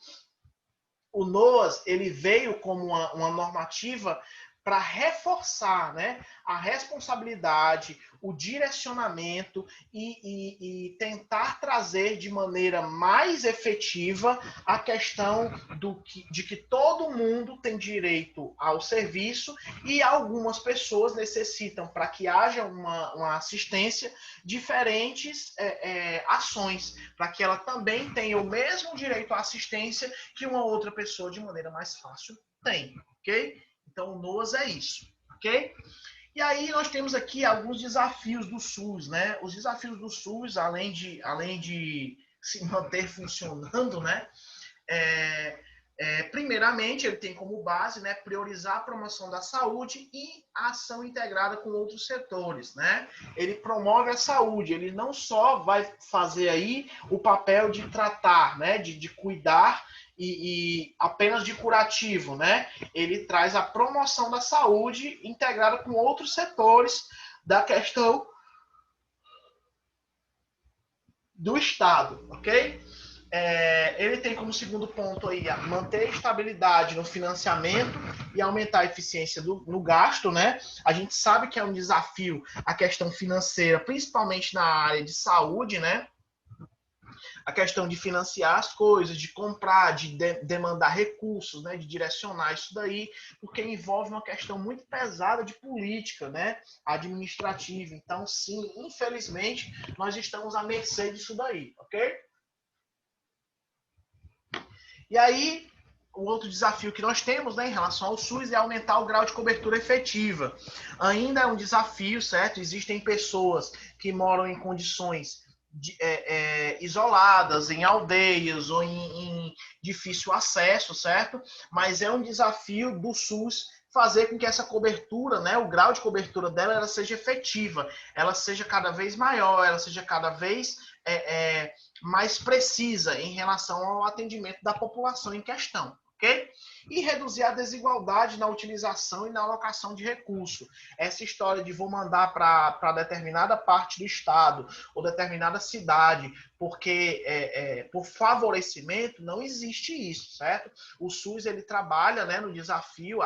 O NOAS, ele veio como uma normativa para reforçar, né, a responsabilidade, o direcionamento e tentar trazer de maneira mais efetiva a questão de que todo mundo tem direito ao serviço e algumas pessoas necessitam, para que haja uma assistência, diferentes ações, para que ela também tenha o mesmo direito à assistência que uma outra pessoa de maneira mais fácil tem, ok? Então, o NOAS é isso, ok? E aí nós temos aqui alguns desafios do SUS, né? Os desafios do SUS, além de se manter funcionando, né? Primeiramente, ele tem como base, né, priorizar a promoção da saúde e a ação integrada com outros setores, né? Ele promove a saúde, ele não só vai fazer aí o papel de tratar, né, de cuidar e apenas de curativo, né? Ele traz a promoção da saúde integrada com outros setores da questão do Estado, ok? Ele tem como segundo ponto aí manter a estabilidade no financiamento e aumentar a eficiência no gasto, né? A gente sabe que é um desafio a questão financeira, principalmente na área de saúde, né? A questão de financiar as coisas, de comprar, de demandar recursos, né, de direcionar isso daí, porque envolve uma questão muito pesada de política, né, administrativa. Então, sim, infelizmente, nós estamos à mercê disso daí, ok? E aí, o outro desafio que nós temos, né, em relação ao SUS é aumentar o grau de cobertura efetiva. Ainda é um desafio, certo? Existem pessoas que moram em condições isoladas, em aldeias ou em difícil acesso, certo? Mas é um desafio do SUS fazer com que essa cobertura, né, o grau de cobertura dela, ela seja efetiva, ela seja cada vez maior, ela seja cada vez mais precisa em relação ao atendimento da população em questão, ok? E reduzir a desigualdade na utilização e na alocação de recursos. Essa história de vou mandar para determinada parte do estado ou determinada cidade, porque por favorecimento, não existe isso, certo? O SUS ele trabalha, né, no desafio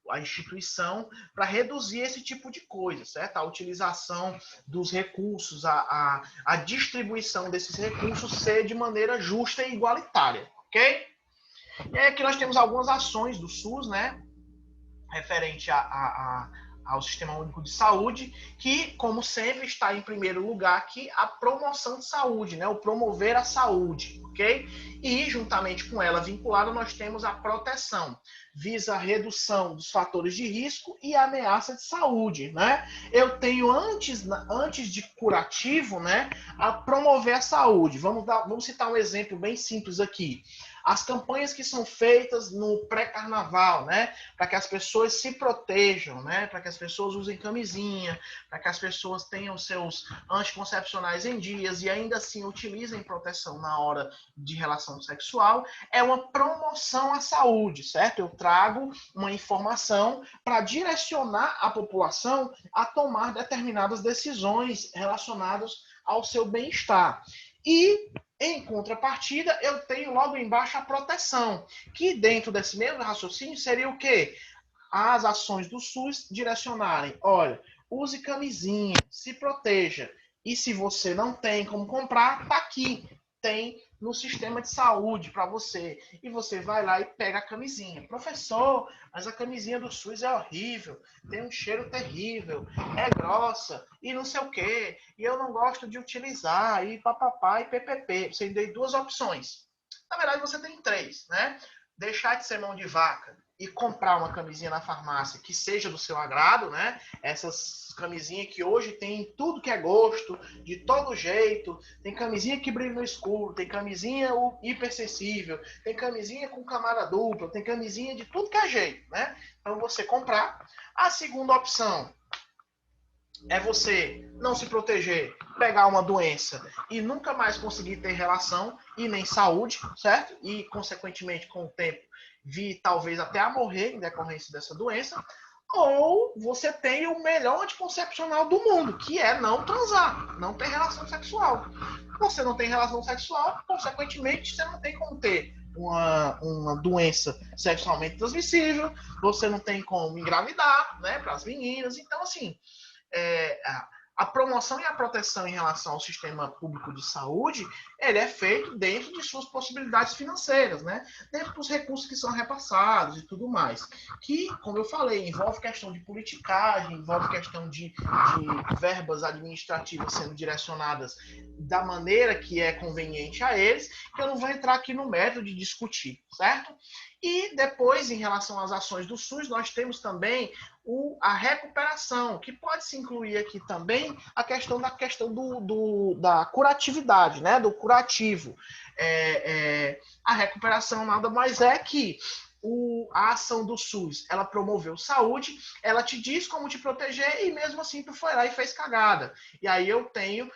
a instituição para reduzir esse tipo de coisa, certo? A utilização dos recursos, a distribuição desses recursos ser de maneira justa e igualitária, ok? E aí aqui nós temos algumas ações do SUS, né? Referente ao Sistema Único de Saúde, que, como sempre, está em primeiro lugar aqui a promoção de saúde, né? O promover a saúde, ok? E, juntamente com ela vinculada, nós temos a proteção, visa a redução dos fatores de risco e ameaça de saúde, né? Eu tenho, antes de curativo, né, a promover a saúde. Vamos citar um exemplo bem simples aqui. As campanhas que são feitas no pré-carnaval, né? Para que as pessoas se protejam, né? Para que as pessoas usem camisinha, para que as pessoas tenham seus anticoncepcionais em dias e ainda assim utilizem proteção na hora de relação sexual, é uma promoção à saúde, certo? Eu trago uma informação para direcionar a população a tomar determinadas decisões relacionadas ao seu bem-estar. E em contrapartida, eu tenho logo embaixo a proteção, que dentro desse mesmo raciocínio seria o quê? as ações do SUS direcionarem, olha, use camisinha, se proteja. E se você não tem como comprar, tá aqui. Tem no sistema de saúde para você. E você vai lá e pega a camisinha. Professor, mas a camisinha do SUS é horrível, tem um cheiro terrível, é grossa e não sei o quê. E eu não gosto de utilizar, e papapá e ppp. Você tem duas opções. Na verdade, você tem três, né? Deixar de ser mão de vaca e comprar uma camisinha na farmácia que seja do seu agrado, né? Essas camisinhas que hoje tem tudo que é gosto, de todo jeito. Tem camisinha que brilha no escuro, tem camisinha hipersensível, tem camisinha com camada dupla, tem camisinha de tudo que é jeito, né? Então você comprar. A segunda opção é você não se proteger, pegar uma doença e nunca mais conseguir ter relação e nem saúde, certo? E, consequentemente, com o tempo, vir talvez até a morrer em decorrência dessa doença. Ou você tem o melhor anticoncepcional do mundo, que é não transar, não ter relação sexual. Você não tem relação sexual, consequentemente, você não tem como ter uma doença sexualmente transmissível, você não tem como engravidar, né, para as meninas. Então, assim, a promoção e a proteção em relação ao sistema público de saúde, ele é feito dentro de suas possibilidades financeiras, né? Dentro dos recursos que são repassados e tudo mais. Que, como eu falei, envolve questão de politicagem, envolve questão de verbas administrativas sendo direcionadas da maneira que é conveniente a eles, que eu não vou entrar aqui no mérito de discutir, certo? E depois, em relação às ações do SUS, nós temos também a recuperação, que pode se incluir aqui também a questão da curatividade, né? Do curativo. A recuperação nada mais é que a ação do SUS, ela promoveu saúde, ela te diz como te proteger e mesmo assim tu foi lá e fez cagada. E aí eu tenho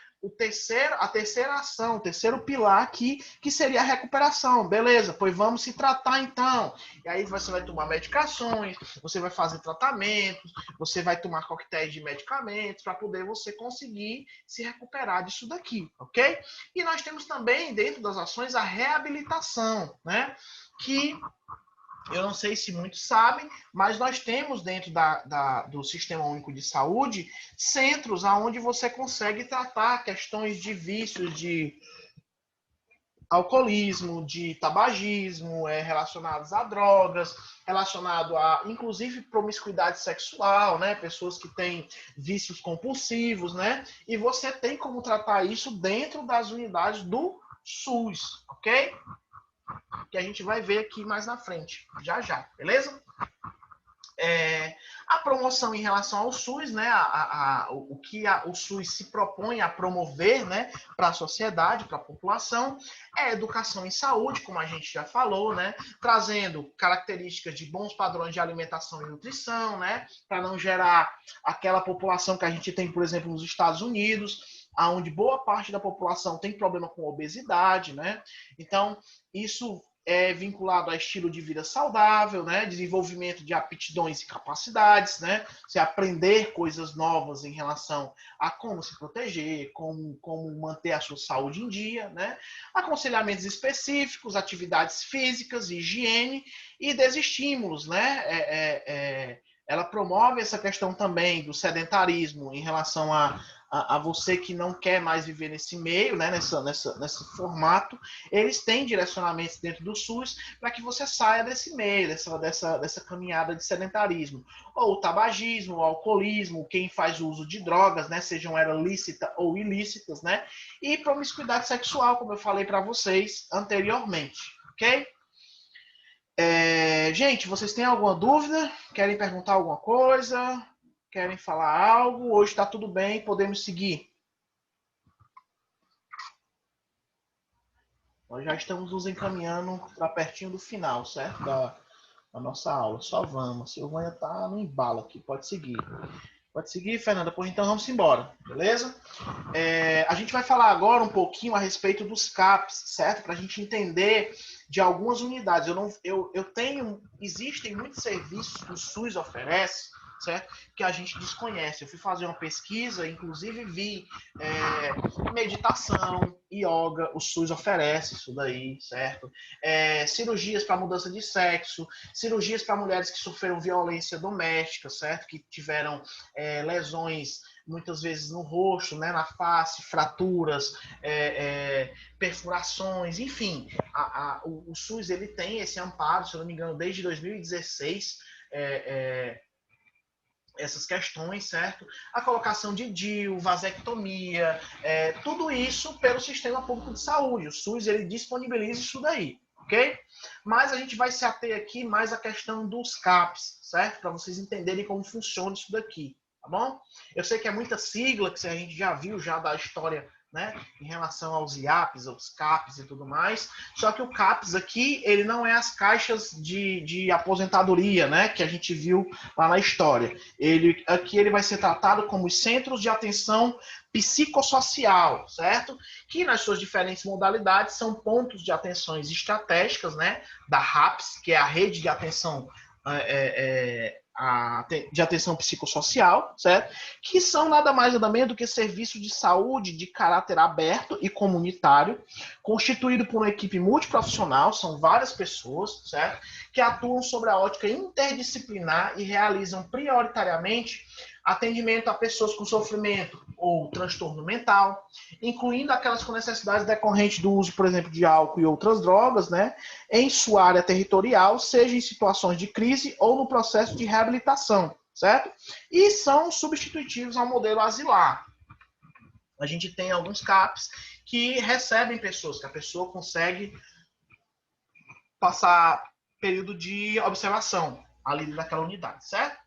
a terceira ação, o terceiro pilar aqui, que seria a recuperação. Beleza, pois vamos se tratar então. E aí você vai tomar medicações, você vai fazer tratamentos, você vai tomar coquetéis de medicamentos para poder você conseguir se recuperar disso daqui, ok? E nós temos também, dentro das ações, a reabilitação, né? Que eu não sei se muitos sabem, mas nós temos dentro do Sistema Único de Saúde centros onde você consegue tratar questões de vícios, de alcoolismo, de tabagismo, relacionados a drogas, relacionado a, inclusive, promiscuidade sexual, né? Pessoas que têm vícios compulsivos, né? E você tem como tratar isso dentro das unidades do SUS, ok? Que a gente vai ver aqui mais na frente, já, beleza? A promoção em relação ao SUS, né, o que o SUS se propõe a promover, né, para a sociedade, para a população, é educação em saúde, como a gente já falou, né, trazendo características de bons padrões de alimentação e nutrição, né, para não gerar aquela população que a gente tem, por exemplo, nos Estados Unidos, onde boa parte da população tem problema com obesidade, né? Então, isso é vinculado a estilo de vida saudável, né? Desenvolvimento de aptidões e capacidades, né? Você aprender coisas novas em relação a como se proteger, como manter a sua saúde em dia, né? Aconselhamentos específicos, atividades físicas, higiene e desestímulos, né? Ela promove essa questão também do sedentarismo em relação a você que não quer mais viver nesse meio, né, nesse formato. Eles têm direcionamentos dentro do SUS para que você saia desse meio, dessa caminhada de sedentarismo. Ou o tabagismo, o alcoolismo, quem faz uso de drogas, né, sejam elas lícitas ou ilícitas, né, e promiscuidade sexual, como eu falei para vocês anteriormente, ok? Gente, vocês têm alguma dúvida? Querem perguntar alguma coisa? Querem falar algo? Hoje está tudo bem, podemos seguir. Nós já estamos nos encaminhando para pertinho do final, certo? Da nossa aula. Só vamos. A Silvânia está no embalo aqui. Pode seguir. Pode seguir, Fernanda? Pois então vamos embora, beleza? A gente vai falar agora um pouquinho a respeito dos CAPs, certo? Para a gente entender de algumas unidades. Existem muitos serviços que o SUS oferece, certo? Que a gente desconhece. Eu fui fazer uma pesquisa, inclusive vi meditação, yoga, o SUS oferece isso daí, certo? Cirurgias para mudança de sexo, cirurgias para mulheres que sofreram violência doméstica, certo? Que tiveram lesões muitas vezes no rosto, né, na face, fraturas, perfurações, enfim. O SUS ele tem esse amparo, se eu não me engano, desde 2016, essas questões, certo? A colocação de DIU, vasectomia, tudo isso pelo sistema público de saúde. O SUS ele disponibiliza isso daí, ok? Mas a gente vai se ater aqui mais à questão dos CAPs, certo? Para vocês entenderem como funciona isso daqui, tá bom? Eu sei que é muita sigla que a gente já viu já da história, né, em relação aos IAPs, aos CAPs e tudo mais. Só que o CAPs aqui, ele não é as caixas de aposentadoria, né, que a gente viu lá na história. Aqui ele vai ser tratado como os centros de atenção psicossocial, certo? Que nas suas diferentes modalidades são pontos de atenções estratégicas, né, da RAPS, que é a rede de atenção de atenção psicossocial, certo? Que são nada mais nada menos do que serviços de saúde de caráter aberto e comunitário, constituído por uma equipe multiprofissional, são várias pessoas, certo? Que atuam sobre a ótica interdisciplinar e realizam prioritariamente atendimento a pessoas com sofrimento ou transtorno mental, incluindo aquelas com necessidades decorrentes do uso, por exemplo, de álcool e outras drogas, né, em sua área territorial, seja em situações de crise ou no processo de reabilitação, certo? E são substitutivos ao modelo asilar. A gente tem alguns CAPs que recebem pessoas, que a pessoa consegue passar período de observação ali naquela unidade, certo?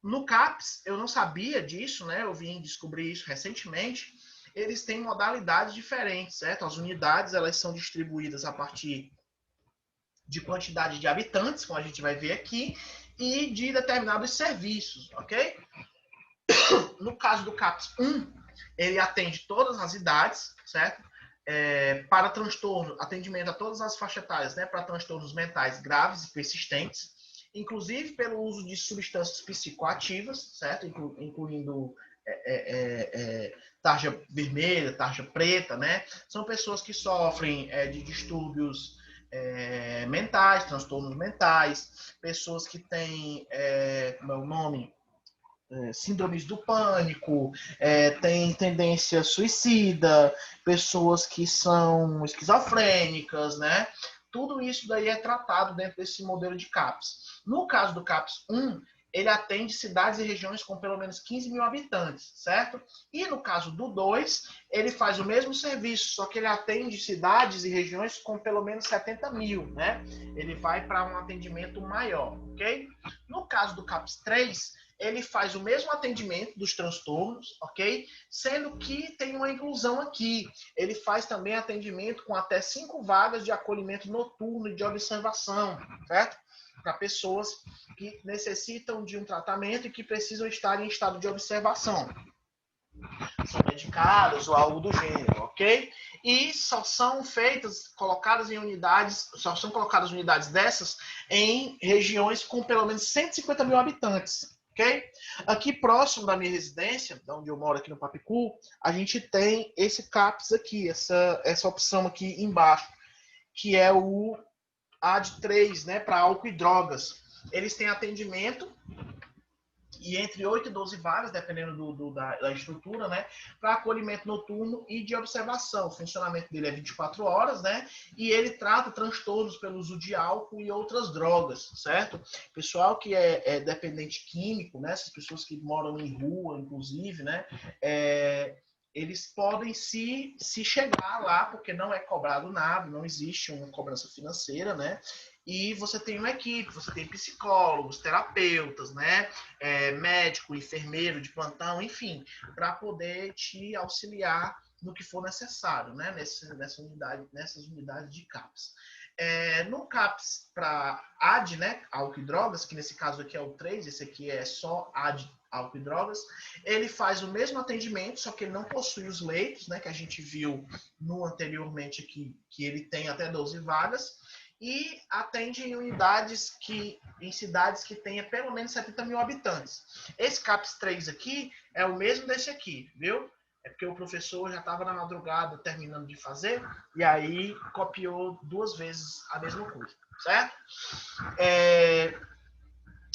No CAPS, eu não sabia disso, né? Eu vim descobrir isso recentemente. Eles têm modalidades diferentes, certo? As unidades, elas são distribuídas a partir de quantidade de habitantes, como a gente vai ver aqui, e de determinados serviços, ok? No caso do CAPS 1, ele atende todas as idades, certo? Para transtorno, atendimento a todas as faixas etárias, né? Para transtornos mentais graves e persistentes, inclusive pelo uso de substâncias psicoativas, certo? Incluindo tarja vermelha, tarja preta, né? São pessoas que sofrem de distúrbios mentais, transtornos mentais, pessoas que têm, como é o nome? Síndromes do pânico, tem tendência suicida, pessoas que são esquizofrênicas, né? Tudo isso daí é tratado dentro desse modelo de CAPS. No caso do CAPS 1, ele atende cidades e regiões com pelo menos 15 mil habitantes, certo? E no caso do 2, ele faz o mesmo serviço, só que ele atende cidades e regiões com pelo menos 70 mil, né? Ele vai para um atendimento maior, ok? No caso do CAPS 3, ele faz o mesmo atendimento dos transtornos, ok? Sendo que tem uma inclusão aqui. Ele faz também atendimento com até 5 vagas de acolhimento noturno e de observação, certo? Para pessoas que necessitam de um tratamento e que precisam estar em estado de observação. São medicadas ou algo do gênero, ok? E só são colocadas unidades dessas em regiões com pelo menos 150 mil habitantes. Okay? Aqui próximo da minha residência, onde eu moro aqui no Papicu, a gente tem esse CAPS aqui, essa opção aqui embaixo, que é o AD3, né, para álcool e drogas. Eles têm atendimento e entre 8 e 12 vagas, dependendo da estrutura, né, para acolhimento noturno e de observação. O funcionamento dele é 24 horas, né, e ele trata transtornos pelo uso de álcool e outras drogas, certo? Pessoal que é dependente químico, né, essas pessoas que moram em rua, inclusive, né, eles podem se chegar lá, porque não é cobrado nada, não existe uma cobrança financeira, né? E você tem uma equipe, você tem psicólogos, terapeutas, né? Médico, enfermeiro de plantão, enfim, para poder te auxiliar no que for necessário, né? Nessas unidades de CAPS. No CAPS para AD, né? Álcool e drogas, que nesse caso aqui é o 3, esse aqui é só AD, álcool e drogas, ele faz o mesmo atendimento, só que ele não possui os leitos, né? Que a gente viu no anteriormente aqui, que ele tem até 12 vagas, e atende em cidades que tenha pelo menos 70 mil habitantes. Esse CAPS 3 aqui é o mesmo desse aqui, viu? É porque o professor já estava na madrugada terminando de fazer e aí copiou 2 vezes a mesma coisa, certo?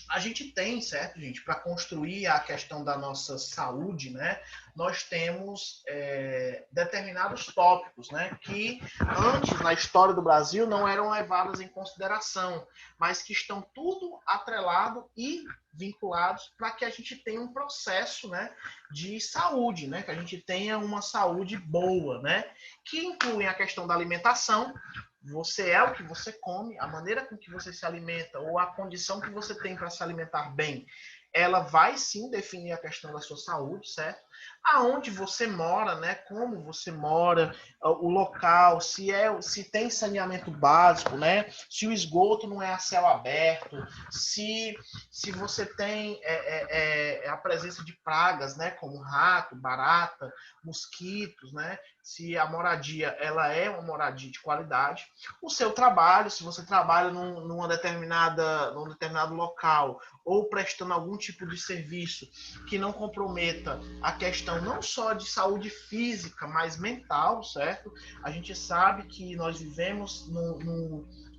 A gente tem, certo, gente, para construir a questão da nossa saúde, né, nós temos determinados tópicos, né, que antes, na história do Brasil, não eram levados em consideração, mas que estão tudo atrelado e vinculados para que a gente tenha um processo, né, de saúde, né, que a gente tenha uma saúde boa, né, que incluem a questão da alimentação. Você é o que você come, a maneira com que você se alimenta ou a condição que você tem para se alimentar bem, ela vai sim definir a questão da sua saúde, certo? Aonde você mora, né? Como você mora, o local, se tem saneamento básico, né? Se o esgoto não é a céu aberto, se você tem a presença de pragas, né? Como rato, barata, mosquitos, né? Se a moradia ela é uma moradia de qualidade, o seu trabalho, se você trabalha num determinado local ou prestando algum tipo de serviço que não comprometa a questão não só de saúde física, mas mental, certo? A gente sabe que nós vivemos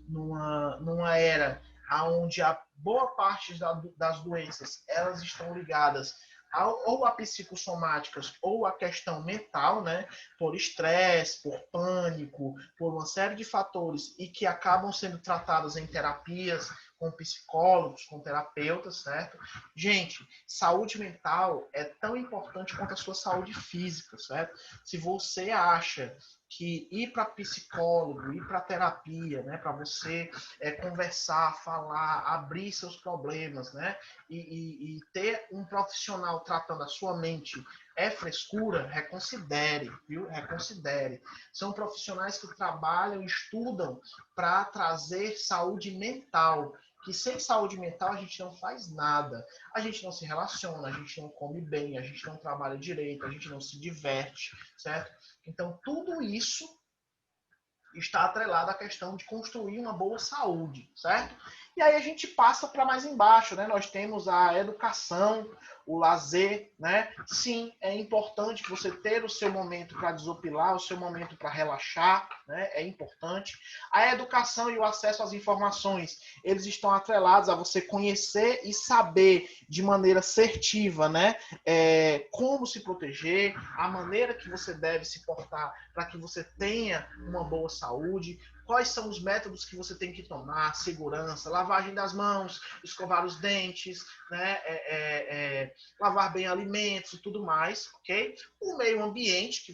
numa era onde a boa parte das doenças elas estão ligadas ou a psicossomáticas ou a questão mental, né? Por estresse, por pânico, por uma série de fatores e que acabam sendo tratadas em terapias com psicólogos, com terapeutas, certo? Gente, saúde mental é tão importante quanto a sua saúde física, certo? Se você acha que ir para psicólogo, ir para terapia, né, para você conversar, falar, abrir seus problemas, né, e ter um profissional tratando a sua mente é frescura, reconsidere, viu? Reconsidere. São profissionais que trabalham, estudam para trazer saúde mental. Que sem saúde mental a gente não faz nada. A gente não se relaciona, a gente não come bem, a gente não trabalha direito, a gente não se diverte, certo? Então, tudo isso está atrelado à questão de construir uma boa saúde, certo? E aí a gente passa para mais embaixo, né? Nós temos a educação, o lazer, né? Sim, é importante você ter o seu momento para desopilar, o seu momento para relaxar, né? É importante. A educação e o acesso às informações, eles estão atrelados a você conhecer e saber de maneira assertiva, né? Como se proteger, a maneira que você deve se portar para que você tenha uma boa saúde, quais são os métodos que você tem que tomar, segurança, lavagem das mãos, escovar os dentes, né, lavar bem alimentos e tudo mais, ok? O meio ambiente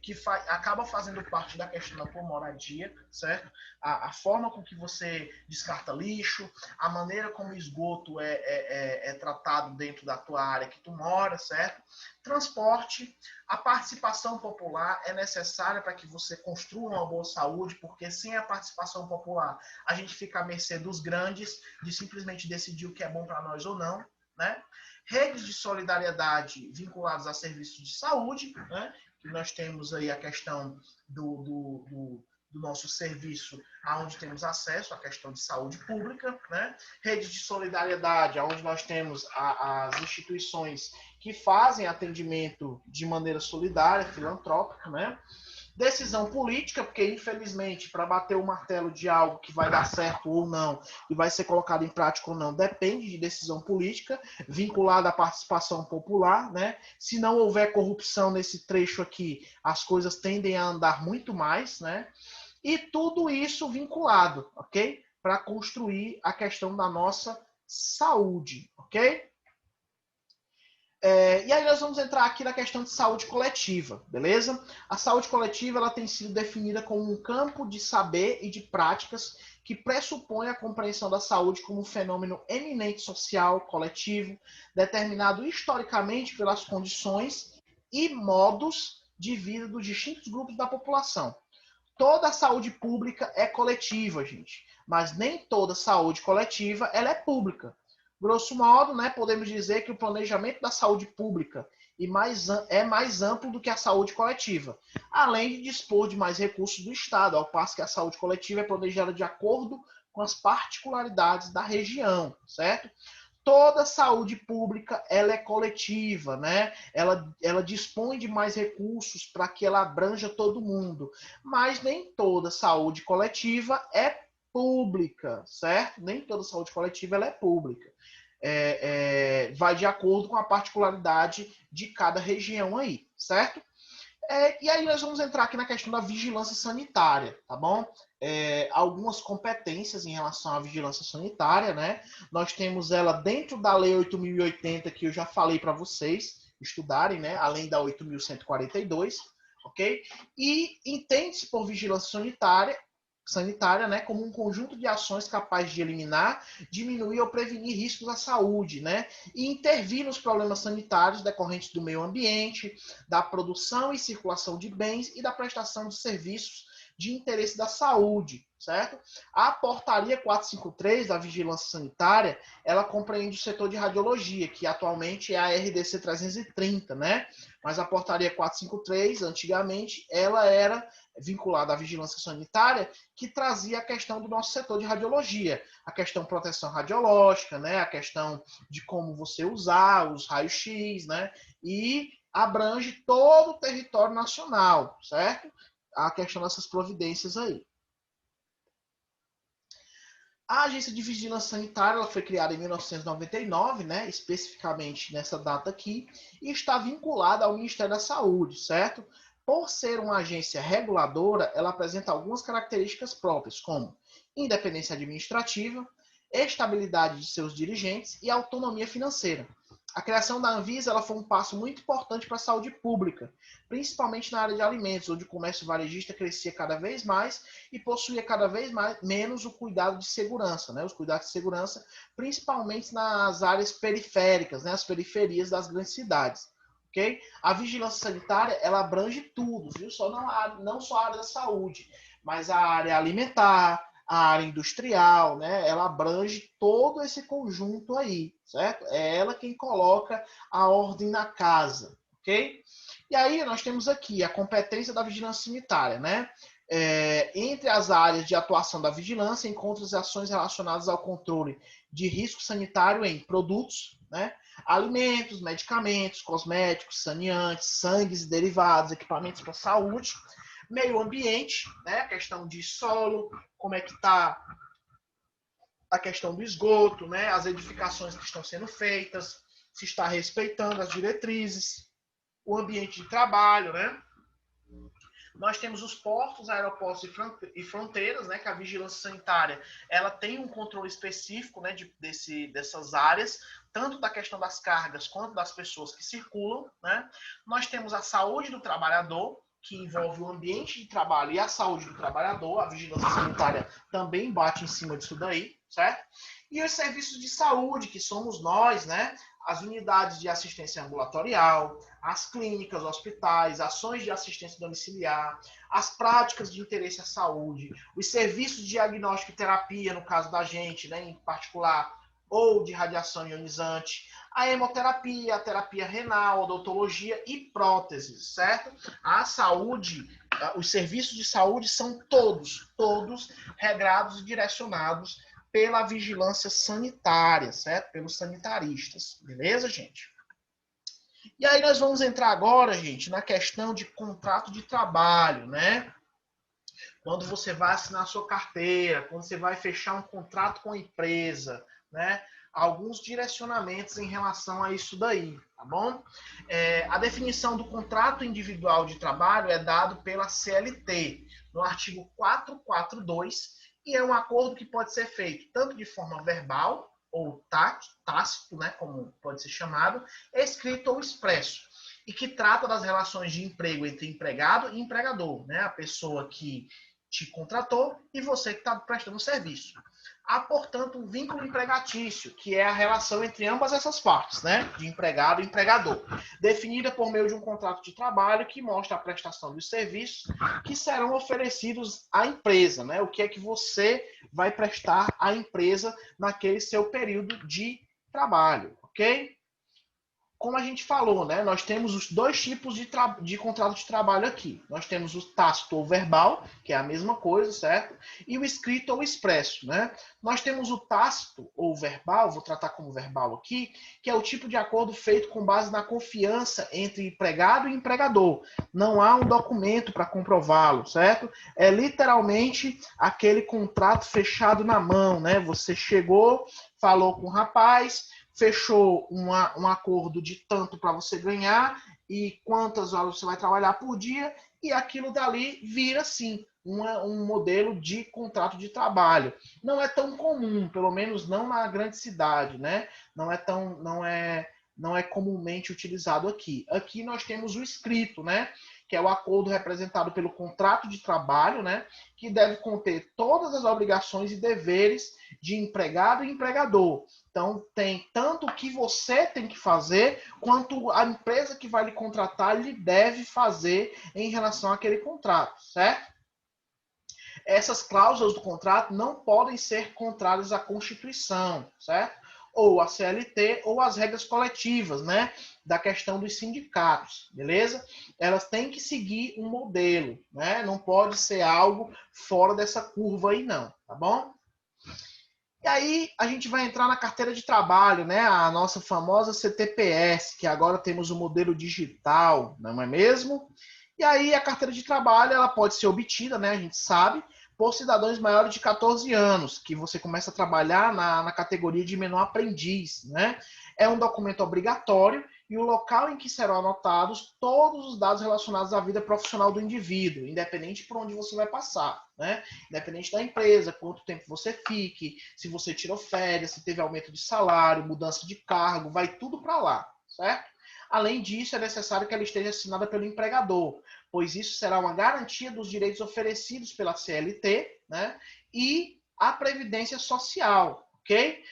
que acaba fazendo parte da questão da tua moradia, certo? A forma com que você descarta lixo, a maneira como o esgoto é tratado dentro da tua área que tu mora, certo? Transporte, a participação popular é necessária para que você construa uma boa saúde, porque sem a participação popular, a gente fica à mercê dos grandes, de simplesmente decidir o que é bom para nós ou não, né? Redes de solidariedade vinculadas a serviços de saúde, né? Que nós temos aí a questão do nosso serviço, aonde temos acesso à questão de saúde pública, né? Rede de solidariedade, onde nós temos as instituições que fazem atendimento de maneira solidária, filantrópica, né? Decisão política, porque infelizmente para bater o martelo de algo que vai dar certo ou não e vai ser colocado em prática ou não, depende de decisão política vinculada à participação popular, né? Se não houver corrupção nesse trecho aqui, as coisas tendem a andar muito mais, né? E tudo isso vinculado, ok? Para construir a questão da nossa saúde, ok? E aí nós vamos entrar aqui na questão de saúde coletiva, beleza? A saúde coletiva ela tem sido definida como um campo de saber e de práticas que pressupõe a compreensão da saúde como um fenômeno eminente social, coletivo, determinado historicamente pelas condições e modos de vida dos distintos grupos da população. Toda a saúde pública é coletiva, gente, mas nem toda saúde coletiva ela é pública. Grosso modo, né, podemos dizer que o planejamento da saúde pública é mais amplo do que a saúde coletiva, além de dispor de mais recursos do Estado, ao passo que a saúde coletiva é planejada de acordo com as particularidades da região, certo? toda saúde pública ela é coletiva, né? Ela dispõe de mais recursos para que ela abranja todo mundo, mas nem toda saúde coletiva é pública, certo? Nem toda saúde coletiva ela é pública. Vai de acordo com a particularidade de cada região aí, certo? E aí nós vamos entrar aqui na questão da vigilância sanitária, tá bom? Algumas competências em relação à vigilância sanitária, né? Nós temos ela dentro da Lei 8.080, que eu já falei para vocês estudarem, né? Além da 8.142, ok? E entende-se por vigilância sanitária, né, como um conjunto de ações capazes de eliminar, diminuir ou prevenir riscos à saúde, né, e intervir nos problemas sanitários decorrentes do meio ambiente, da produção e circulação de bens e da prestação de serviços de interesse da saúde, certo? A portaria 453 da vigilância sanitária, ela compreende o setor de radiologia, que atualmente é a RDC 330, né? Mas a portaria 453, antigamente, ela era vinculada à vigilância sanitária, que trazia a questão do nosso setor de radiologia, a questão de proteção radiológica, né? A questão de como você usar os raios-x, né? E abrange todo o território nacional, certo? A questão dessas providências aí. A Agência de Vigilância Sanitária ela foi criada em 1999, né, especificamente nessa data aqui, e está vinculada ao Ministério da Saúde, certo? Por ser uma agência reguladora, ela apresenta algumas características próprias, como independência administrativa, estabilidade de seus dirigentes e autonomia financeira. A criação da Anvisa ela foi um passo muito importante para a saúde pública, principalmente na área de alimentos, onde o comércio varejista crescia cada vez mais e possuía cada vez menos o cuidado de segurança, né? Os cuidados de segurança, principalmente nas áreas periféricas, né? As periferias das grandes cidades. Okay? A vigilância sanitária ela abrange tudo, viu? Não só a área da saúde, mas a área alimentar, a área industrial, né? Ela abrange todo esse conjunto aí, certo? É ela quem coloca a ordem na casa, ok? E aí nós temos aqui a competência da vigilância sanitária, né? Entre as áreas de atuação da vigilância, encontra-se ações relacionadas ao controle de risco sanitário em produtos, né? Alimentos, medicamentos, cosméticos, saneantes, sangues e derivados, equipamentos para saúde, meio ambiente, né? A questão de solo, como é que está a questão do esgoto, né? As edificações que estão sendo feitas, se está respeitando as diretrizes, o ambiente de trabalho, né? Nós temos os portos, aeroportos e fronteiras, né? Que a vigilância sanitária ela tem um controle específico, né? Dessas áreas, tanto da questão das cargas quanto das pessoas que circulam, né? Nós temos a saúde do trabalhador, que envolve o ambiente de trabalho e a saúde do trabalhador. A vigilância sanitária também bate em cima disso daí, certo? E os serviços de saúde, que somos nós, né? As unidades de assistência ambulatorial, as clínicas, hospitais, ações de assistência domiciliar, as práticas de interesse à saúde, os serviços de diagnóstico e terapia, no caso da gente, né, em particular, ou de radiação ionizante, a hemoterapia, a terapia renal, a odontologia e próteses, certo? A saúde, os serviços de saúde são todos regrados e direcionados pela vigilância sanitária, certo? Pelos sanitaristas, beleza, gente? E aí nós vamos entrar agora, gente, na questão de contrato de trabalho, né? Quando você vai assinar a sua carteira, quando você vai fechar um contrato com a empresa, né? Alguns direcionamentos em relação a isso daí, tá bom? A definição do contrato individual de trabalho é dado pela CLT, no artigo 442, e é um acordo que pode ser feito tanto de forma verbal, ou tácito, né, como pode ser chamado, escrito ou expresso, e que trata das relações de emprego entre empregado e empregador, né, a pessoa que te contratou e você que está prestando serviço. Há, portanto, um vínculo empregatício, que é a relação entre ambas essas partes, né, de empregado e empregador, definida por meio de um contrato de trabalho que mostra a prestação dos serviços que serão oferecidos à empresa, né, o que é que você vai prestar à empresa naquele seu período de trabalho, ok? como a gente falou, né, nós temos os dois tipos de contrato de trabalho aqui. Nós temos o tácito ou verbal, que é a mesma coisa, certo? E o escrito ou expresso, né? Nós temos o tácito ou verbal, vou tratar como verbal aqui, que é o tipo de acordo feito com base na confiança entre empregado e empregador. Não há um documento para comprová-lo, certo? É literalmente aquele contrato fechado na mão, né? Você chegou, falou com o rapaz, fechou um acordo de tanto para você ganhar e quantas horas você vai trabalhar por dia, e aquilo dali vira, sim, um modelo de contrato de trabalho. Não é tão comum, pelo menos não na grande cidade, né? Não é comumente utilizado aqui. Aqui nós temos o escrito, né? Que é o acordo representado pelo contrato de trabalho, né? Que deve conter todas as obrigações e deveres de empregado e empregador. Então, tem tanto o que você tem que fazer, quanto a empresa que vai lhe contratar lhe deve fazer em relação àquele contrato, certo? Essas cláusulas do contrato não podem ser contrárias à Constituição, certo? Ou à CLT, ou às regras coletivas, né? Da questão dos sindicatos, beleza? Elas têm que seguir um modelo, né? Não pode ser algo fora dessa curva aí, não, tá bom? E aí a gente vai entrar na carteira de trabalho, né? A nossa famosa CTPS, que agora temos o modelo digital, não é mesmo? E aí a carteira de trabalho ela pode ser obtida, né? A gente sabe, por cidadãos maiores de 14 anos, que você começa a trabalhar na categoria de menor aprendiz, né? É um documento obrigatório e o local em que serão anotados todos os dados relacionados à vida profissional do indivíduo, independente por onde você vai passar, né? Independente da empresa, quanto tempo você fique, se você tirou férias, se teve aumento de salário, mudança de cargo, vai tudo para lá, certo? Além disso, é necessário que ela esteja assinada pelo empregador, pois isso será uma garantia dos direitos oferecidos pela CLT, né? E a Previdência Social, ok?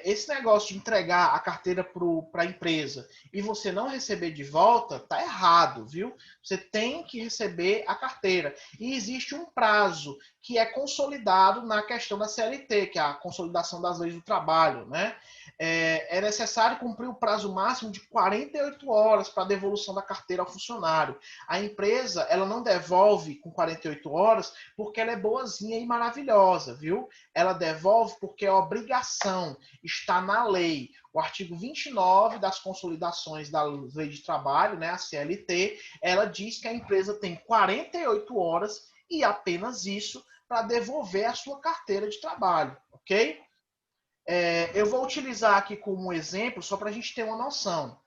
Esse negócio de entregar a carteira para a empresa e você não receber de volta, tá errado, viu? Você tem que receber a carteira. E existe um prazo que é consolidado na questão da CLT, que é a consolidação das leis do trabalho, né? É necessário cumprir o prazo máximo de 48 horas para a devolução da carteira ao funcionário. A empresa, ela não devolve com 48 horas porque ela é boazinha e maravilhosa, viu? Ela devolve porque é obrigação, está na lei. O artigo 29 das consolidações da lei de trabalho, né, a CLT, ela diz que a empresa tem 48 horas e apenas isso para devolver a sua carteira de trabalho, ok? Eu vou utilizar aqui como exemplo, só para a gente ter uma noção,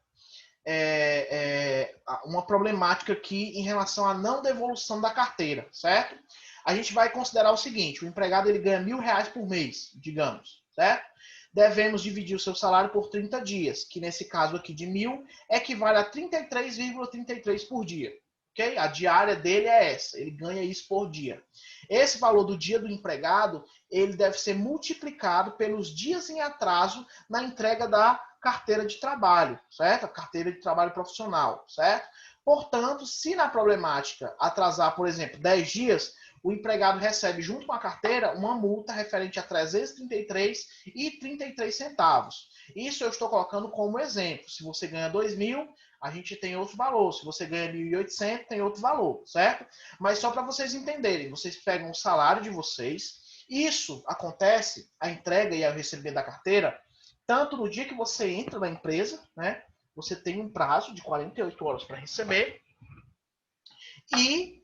uma problemática aqui em relação à não devolução da carteira, certo? A gente vai considerar o seguinte, o empregado ele ganha R$1.000 por mês, digamos, certo? Devemos dividir o seu salário por 30 dias, que nesse caso aqui de 1.000 equivale a 33,33 por dia. Okay? A diária dele é essa, ele ganha isso por dia. Esse valor do dia do empregado, ele deve ser multiplicado pelos dias em atraso na entrega da carteira de trabalho, certo? A carteira de trabalho profissional, certo? Portanto, se na problemática atrasar, por exemplo, 10 dias, o empregado recebe junto com a carteira uma multa referente a 333,33 centavos. Isso eu estou colocando como exemplo. Se você ganha 2.000, a gente tem outro valor. Se você ganha 1.800, tem outro valor, certo? Mas só para vocês entenderem, vocês pegam o salário de vocês, isso acontece, a entrega e o receber da carteira, tanto no dia que você entra na empresa, né? Você tem um prazo de 48 horas para receber, e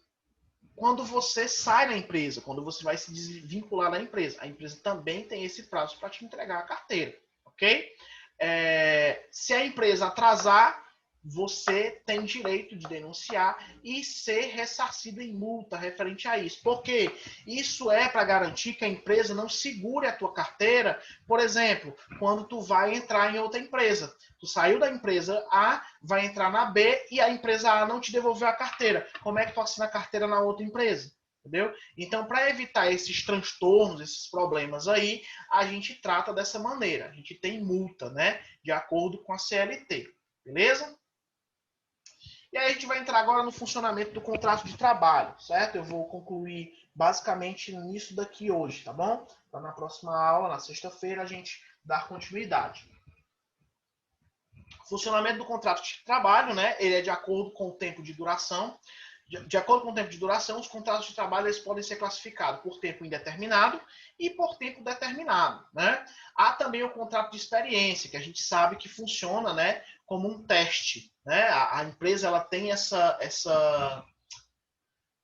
quando você sai da empresa, quando você vai se desvincular da empresa, a empresa também tem esse prazo para te entregar a carteira, ok? Se a empresa atrasar, você tem direito de denunciar e ser ressarcido em multa referente a isso. Porque isso é para garantir que a empresa não segure a tua carteira, por exemplo, quando tu vai entrar em outra empresa. Tu saiu da empresa A, vai entrar na B e a empresa A não te devolveu a carteira. Como é que tu assina a carteira na outra empresa? Entendeu? Então, para evitar esses transtornos, esses problemas aí, a gente trata dessa maneira. A gente tem multa, né? De acordo com a CLT. Beleza? E aí a gente vai entrar agora no funcionamento do contrato de trabalho, certo? Eu vou concluir basicamente nisso daqui hoje, tá bom? Então, na próxima aula, na sexta-feira, a gente dá continuidade. Funcionamento do contrato de trabalho, né? Ele é de acordo com o tempo de duração. De acordo com o tempo de duração, os contratos de trabalho eles podem ser classificados por tempo indeterminado e por tempo determinado, né? Há também o contrato de experiência, que a gente sabe que funciona, né, como um teste, né? A empresa ela tem essa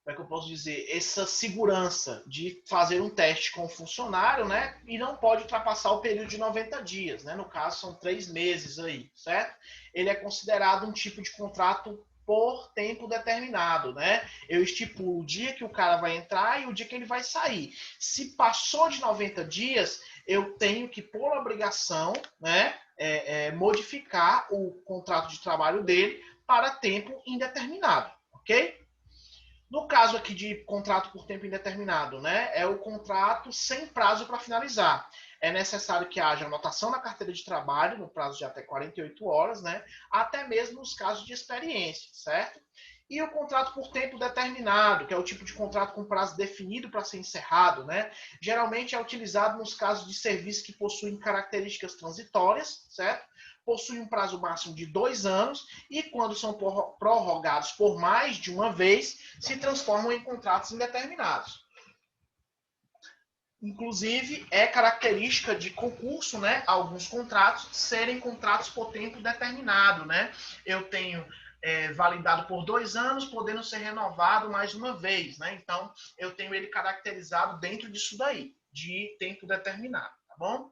como é que eu posso dizer, essa segurança de fazer um teste com o funcionário, né? E não pode ultrapassar o período de 90 dias, né? No caso, são 3 meses aí, certo? Ele é considerado um tipo de contrato por tempo determinado, né? Eu estipulo o dia que o cara vai entrar e o dia que ele vai sair. Se passou de 90 dias, eu tenho que, por obrigação, né, modificar o contrato de trabalho dele para tempo indeterminado, ok? No caso aqui de contrato por tempo indeterminado, né, é o contrato sem prazo para finalizar. É necessário que haja anotação na carteira de trabalho, no prazo de até 48 horas, né, até mesmo nos casos de experiência, certo? E o contrato por tempo determinado, que é o tipo de contrato com prazo definido para ser encerrado, né? Geralmente é utilizado nos casos de serviço que possuem características transitórias, certo? Possui um prazo máximo de 2 anos e, quando são prorrogados por mais de uma vez, se transformam em contratos indeterminados. Inclusive, é característica de concurso, né, alguns contratos serem contratos por tempo determinado, né? Eu tenho validado por 2 anos, podendo ser renovado mais uma vez, né? Então, eu tenho ele caracterizado dentro disso daí, de tempo determinado, tá bom?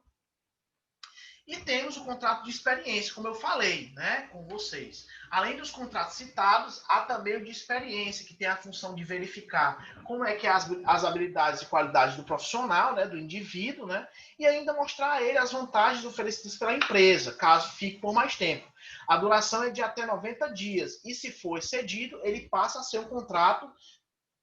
E temos o contrato de experiência, como eu falei, né, com vocês. Além dos contratos citados, há também o de experiência, que tem a função de verificar como é que é as habilidades e qualidades do profissional, né, do indivíduo, né, e ainda mostrar a ele as vantagens oferecidas pela empresa, caso fique por mais tempo. A duração é de até 90 dias, e se for excedido, ele passa a ser um contrato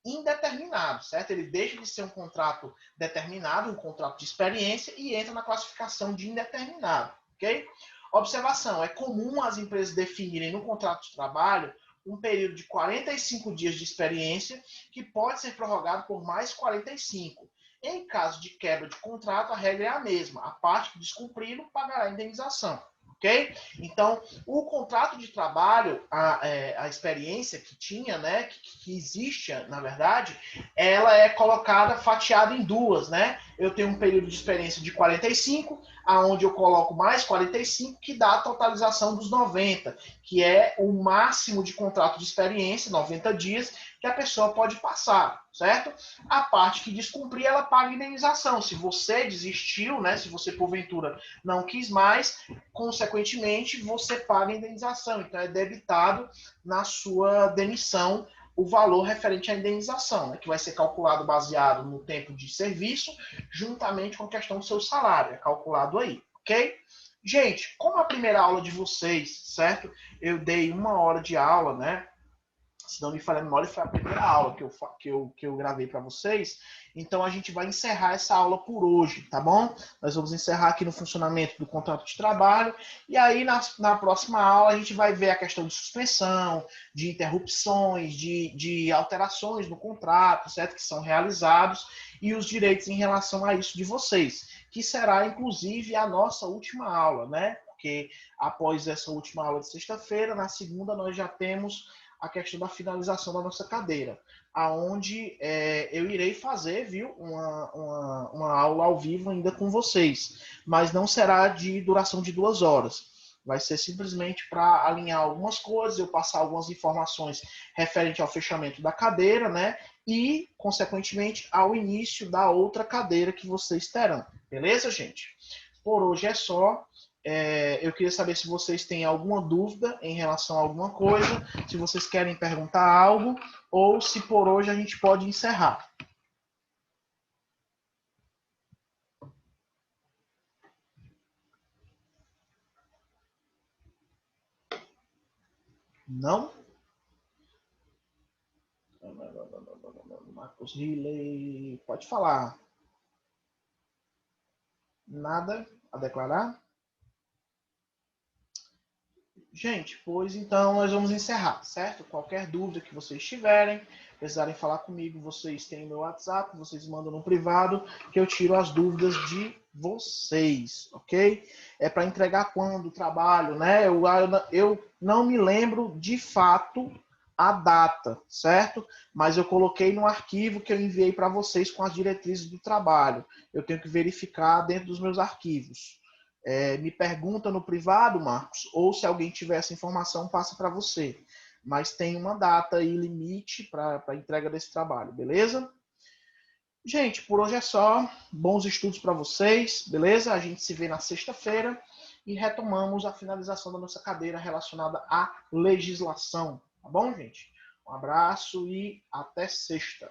indeterminado, certo? Ele deixa de ser um contrato determinado, um contrato de experiência, e entra na classificação de indeterminado, ok? Observação: é comum as empresas definirem no contrato de trabalho um período de 45 dias de experiência, que pode ser prorrogado por mais 45. Em caso de quebra de contrato, a regra é a mesma. A parte que descumpri-lo pagará a indenização. Ok? Então, o contrato de trabalho, a experiência que tinha, né, que existe, na verdade, ela é colocada, fatiada em duas, né? Eu tenho um período de experiência de 45, aonde eu coloco mais 45, que dá a totalização dos 90, que é o máximo de contrato de experiência, 90 dias, que a pessoa pode passar, certo? A parte que descumprir, ela paga indenização. Se você desistiu, né, se você porventura não quis mais, consequentemente, você paga a indenização. Então, é debitado na sua demissão o valor referente à indenização, né, que vai ser calculado baseado no tempo de serviço, juntamente com a questão do seu salário. É calculado aí, ok? Gente, como a primeira aula de vocês, certo? Eu dei 1 hora de aula, né? Se não me falha a memória, foi a primeira aula que eu gravei para vocês. Então, a gente vai encerrar essa aula por hoje, tá bom? Nós vamos encerrar aqui no funcionamento do contrato de trabalho. E aí, na próxima aula, a gente vai ver a questão de suspensão, de interrupções, de alterações no contrato, certo? Que são realizados, e os direitos em relação a isso de vocês, que será, inclusive, a nossa última aula, né? Porque após essa última aula de sexta-feira, na segunda, nós já temos a questão da finalização da nossa cadeira, aonde eu irei fazer, viu, uma aula ao vivo ainda com vocês, mas não será de duração de 2 horas. Vai ser simplesmente para alinhar algumas coisas, eu passar algumas informações referente ao fechamento da cadeira, né? E, consequentemente, ao início da outra cadeira que vocês terão. Beleza, gente? Por hoje é só. Eu queria saber se vocês têm alguma dúvida em relação a alguma coisa, se vocês querem perguntar algo, ou se por hoje a gente pode encerrar. Não? Marcos Riley, pode falar. Nada a declarar? Gente, pois então nós vamos encerrar, certo? Qualquer dúvida que vocês tiverem, precisarem falar comigo, vocês têm meu WhatsApp, vocês mandam no privado, que eu tiro as dúvidas de vocês, ok? É para entregar quando o trabalho, né? Eu não me lembro de fato a data, certo? Mas eu coloquei no arquivo que eu enviei para vocês com as diretrizes do trabalho. Eu tenho que verificar dentro dos meus arquivos. Me pergunta no privado, Marcos, ou se alguém tiver essa informação, passa para você. Mas tem uma data e limite para a entrega desse trabalho, beleza? Gente, por hoje é só. Bons estudos para vocês, beleza? A gente se vê na sexta-feira e retomamos a finalização da nossa cadeira relacionada à legislação, tá bom, gente? Um abraço e até sexta.